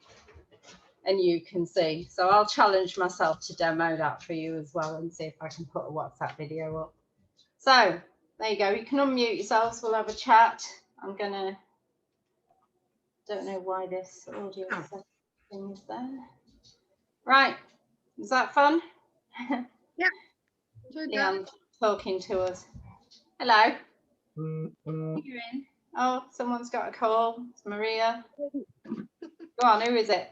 and you can see. So I'll challenge myself to demo that for you as well and see if I can put a WhatsApp video up. So there you go. You can unmute yourselves. We'll have a chat. Don't know why this audio thing is there. Right. Was that fun? Yeah. Leanne talking to us. Hello. You're in. Oh, someone's got a call. It's Maria. Go on, who is it?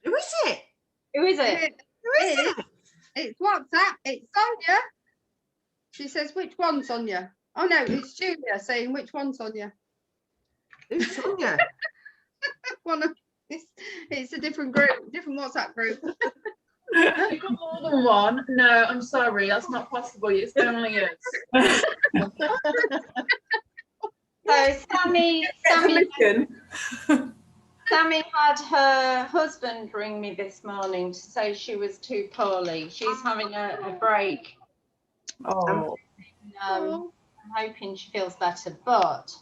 Who is it? Who is it? Who is it? It's WhatsApp. It's Sonia. She says, which one, Sonia? Oh no, it's Julia saying, which one, Sonia? Who's Sonia? One of it's a different group, different WhatsApp group. You've got more than one. No, I'm sorry, that's not possible. It's only us. So Sammy had her husband ring me this morning to say she was too poorly. She's having a break. Oh. I'm hoping she feels better, but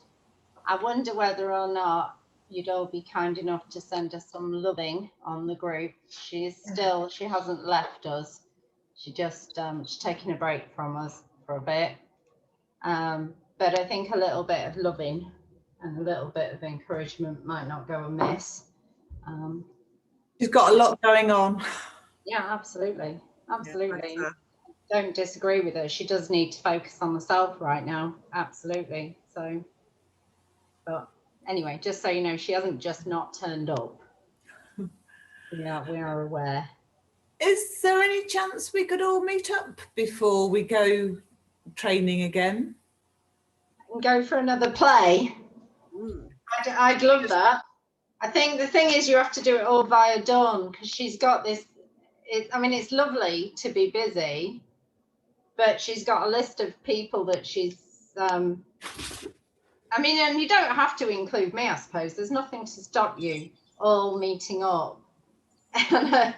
I wonder whether or not you'd all be kind enough to send her some loving on the group. She hasn't left us. She's taking a break from us for a bit. But I think a little bit of loving and a little bit of encouragement might not go amiss. She's got a lot going on. Yeah, absolutely. Absolutely. Yeah, Don't disagree with her. She does need to focus on herself right now. Absolutely. So, but anyway, just so you know, she hasn't just not turned up. Yeah, we are aware. Is there any chance we could all meet up before we go training again? And go for another play. I'd love that. I think the thing is you have to do it all via Dawn because she's got this. It's lovely to be busy, but she's got a list of people that she's. And you don't have to include me, I suppose. There's nothing to stop you all meeting up. Yeah,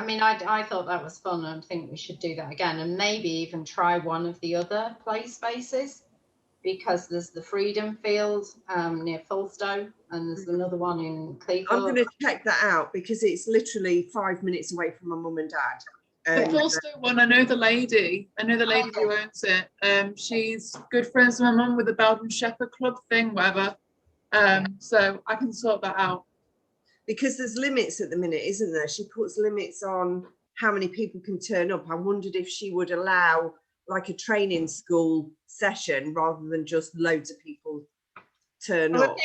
I thought that was fun. I think we should do that again and maybe even try one of the other play spaces because there's the Freedom Field near Fulstow and there's another one in Cleveland. I'm going to check that out because it's literally 5 minutes away from my mum and dad. The Fulstow one, I know the lady who owns it. She's good friends with my mum with the Belgian Shepherd Club thing, whatever. So I can sort that out. Because there's limits at the minute, isn't there? She puts limits on how many people can turn up. I wondered if she would allow like a training school session rather than just loads of people turn up.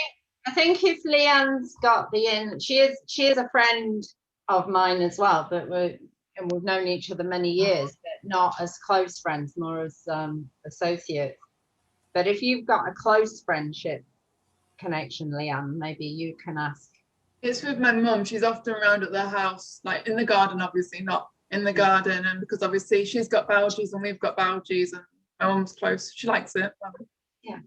I think if Leanne's got the in, she is a friend of mine as well, but we've known each other many years, but not as close friends, more as associates. But if you've got a close friendship connection, Leanne, maybe you can ask. It's with my mum. She's often around at their house, like in the garden, obviously, not in the garden. And because obviously she's got Belgies and we've got Belgies and my mum's close. She likes it. Yeah.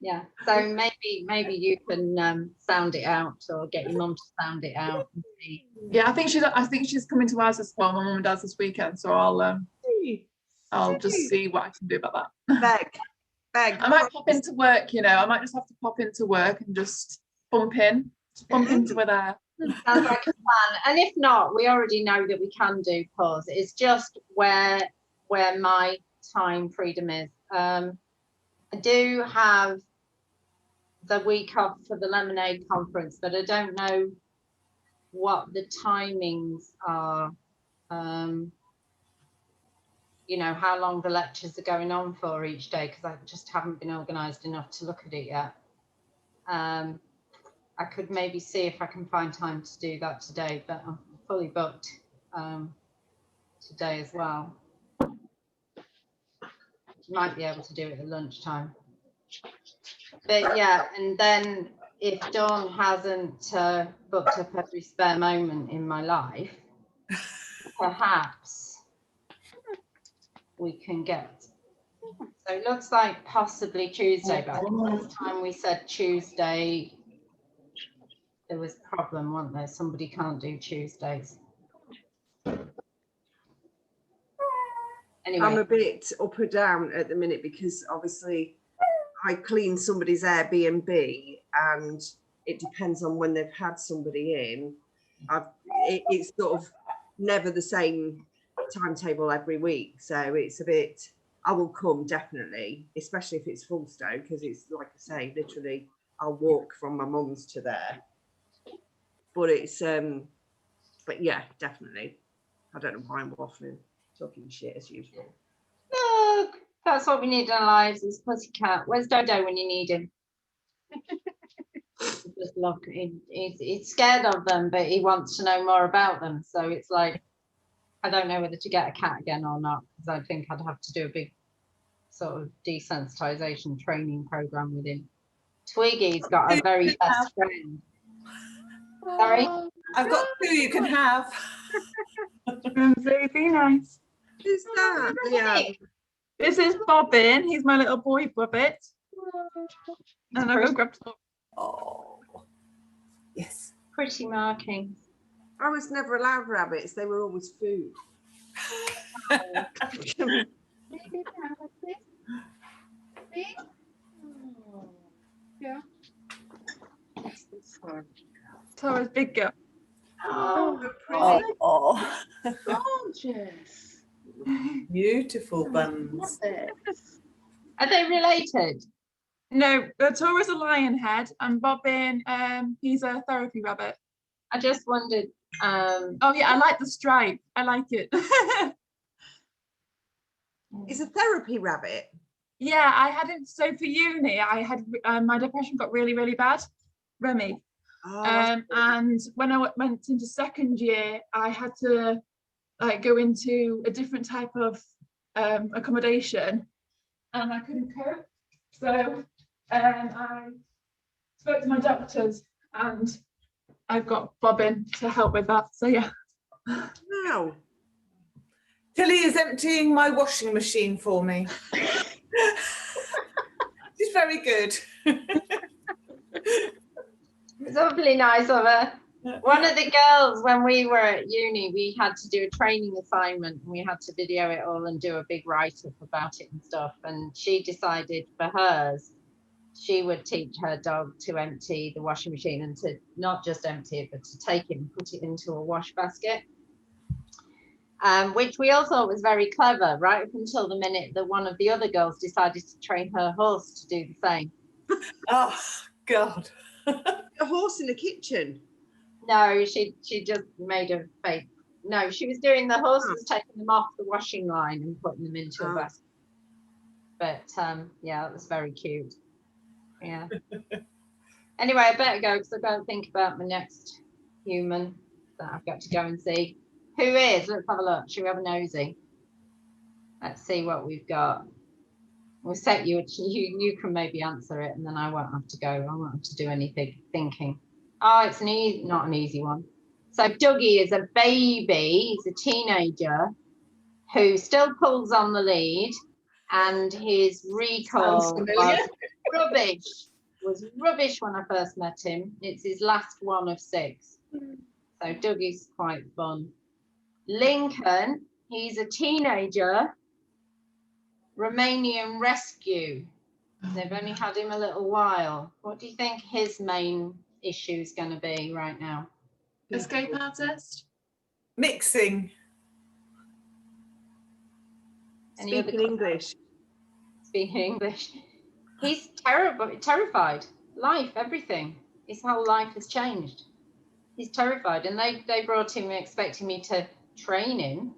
Yeah, so maybe you can sound it out or get your mum to sound it out and see. Yeah, I think she's coming to ours this well, my mum and dad's this weekend, so I'll just see what I can do about that. Beg. I might pop into work, I might just have to pop into work and just bump into her there. Sounds like a plan. And if not, we already know that we can do pause. It's just where my time freedom is. I do have the week off for the Lemonade conference, but I don't know what the timings are. How long the lectures are going on for each day, because I just haven't been organised enough to look at it yet. I could maybe see if I can find time to do that today, but I'm fully booked today as well. Might be able to do it at lunchtime. But yeah, and then if Dawn hasn't booked up every spare moment in my life, perhaps we can get. So it looks like possibly Tuesday, but last time we said Tuesday, there was a problem, wasn't there? Somebody can't do Tuesdays. Anyway. I'm a bit up or down at the minute because obviously I clean somebody's Airbnb and it depends on when they've had somebody in. It's sort of never the same timetable every week, so it's a bit. I will come definitely, especially if it's Folkestone, because it's like I say, literally I'll walk from my mum's to there. But it's but yeah, definitely. I don't know why I'm waffling, talking shit as usual. Look, that's what we need in our lives, is Pussycat. Where's Dodo when you need him? Just look, he's scared of them, but he wants to know more about them. So it's like, I don't know whether to get a cat again or not, because I think I'd have to do a big sort of desensitization training program with him. Twiggy's got a very best friend. Sorry? I've got 2 you can have. Be nice. Who's that? Yeah. This is Bobbin. He's my little boy Bobbit. And I'll go grab some. Oh, yes. Pretty markings. I was never allowed rabbits, they were always food. Yeah. Tara's big girl. Oh, Gorgeous. beautiful buns. Are they related? No, Tara's a lion head and Bobbin, he's a therapy rabbit. I just wondered. Oh yeah, I like the stripe. I like it. It's a therapy rabbit. Yeah, I had it. So for uni, I had my depression got really, really bad. Remy. Oh, And when I went into second year, I had to go into a different type of accommodation, and I couldn't cope. So I spoke to my doctors, and I've got Bobbin to help with that. So yeah. wow. Tilly is emptying my washing machine for me. She's very good. It's awfully nice of her. One of the girls, when we were at uni, we had to do a training assignment, and we had to video it all and do a big write-up about it and stuff. And she decided for hers, she would teach her dog to empty the washing machine, and to not just empty it, but to take it and put it into a wash basket. Which we all thought was very clever, right up until the minute that one of the other girls decided to train her horse to do the same. Oh, God. A horse in the kitchen. No, she just made a fake. No, she was doing, the horse was taking them off the washing line and putting them into a basket. But yeah, that was very cute. Yeah. Anyway, I better go because I've got to think about my next human that I've got to go and see. Who is? Let's have a look. Should we have a nosy? Let's see what we've got. We'll set you can maybe answer it, and then I won't have to go. I won't have to do anything thinking. Oh, it's not an easy one. So Dougie is a baby. He's a teenager who still pulls on the lead, and his recall was rubbish. Was rubbish when I first met him. It's his last one of 6. So Dougie's quite fun. Lincoln, he's a teenager, Romanian rescue. They've only had him a little while. What do you think his main issue is going to be right now? Escape artist. Mixing. Any other Speaking English. Speaking English. He's terrified. Life, everything. His whole life has changed. He's terrified, and they brought him expecting me to train him.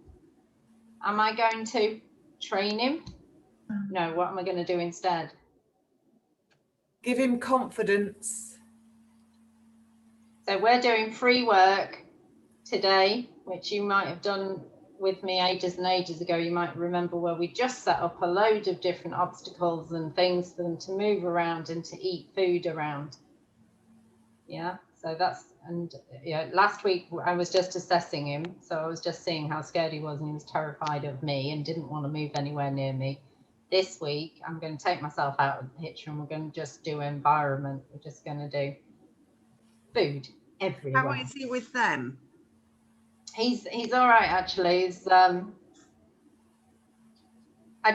Am I going to train him? No, what am I going to do instead? Give him confidence. So we're doing free work today, which you might have done with me ages and ages ago. You might remember where we just set up a load of different obstacles and things for them to move around and to eat food around. Yeah, so that's, and yeah, last week I was just assessing him. So I was just seeing how scared he was, and he was terrified of me and didn't want to move anywhere near me. This week, I'm going to take myself out of the picture and we're going to just do environment. We're just going to do food everywhere. How is he with them? He's all right, actually. He's, I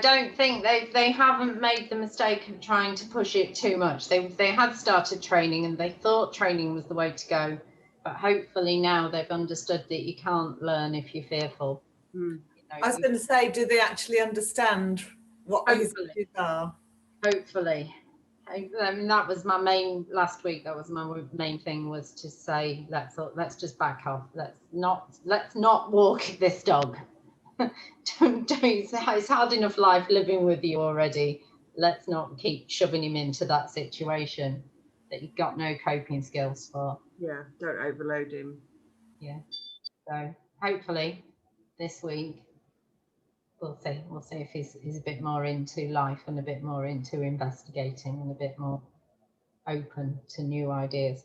don't think they haven't made the mistake of trying to push it too much. They had started training and they thought training was the way to go, but hopefully now they've understood that you can't learn if you're fearful. You know, I was going to say, do they actually understand what these Hopefully. issues are? Hopefully. I mean, that was my main last week. That was my main thing, was to say, let's just back off. Let's not walk this dog. It's hard enough life living with you already. Let's not keep shoving him into that situation that you've got no coping skills for. Yeah, don't overload him. Yeah. So hopefully this week we'll see if he's a bit more into life and a bit more into investigating and a bit more open to new ideas.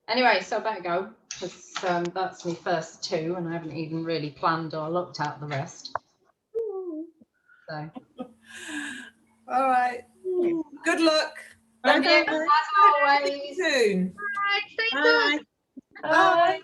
Anyway, so I better go, because that's my first 2 and I haven't even really planned or looked at the rest. So All right. Good luck. thank you, Bye-bye. as always. See you soon. Right, stay Bye. good. Bye.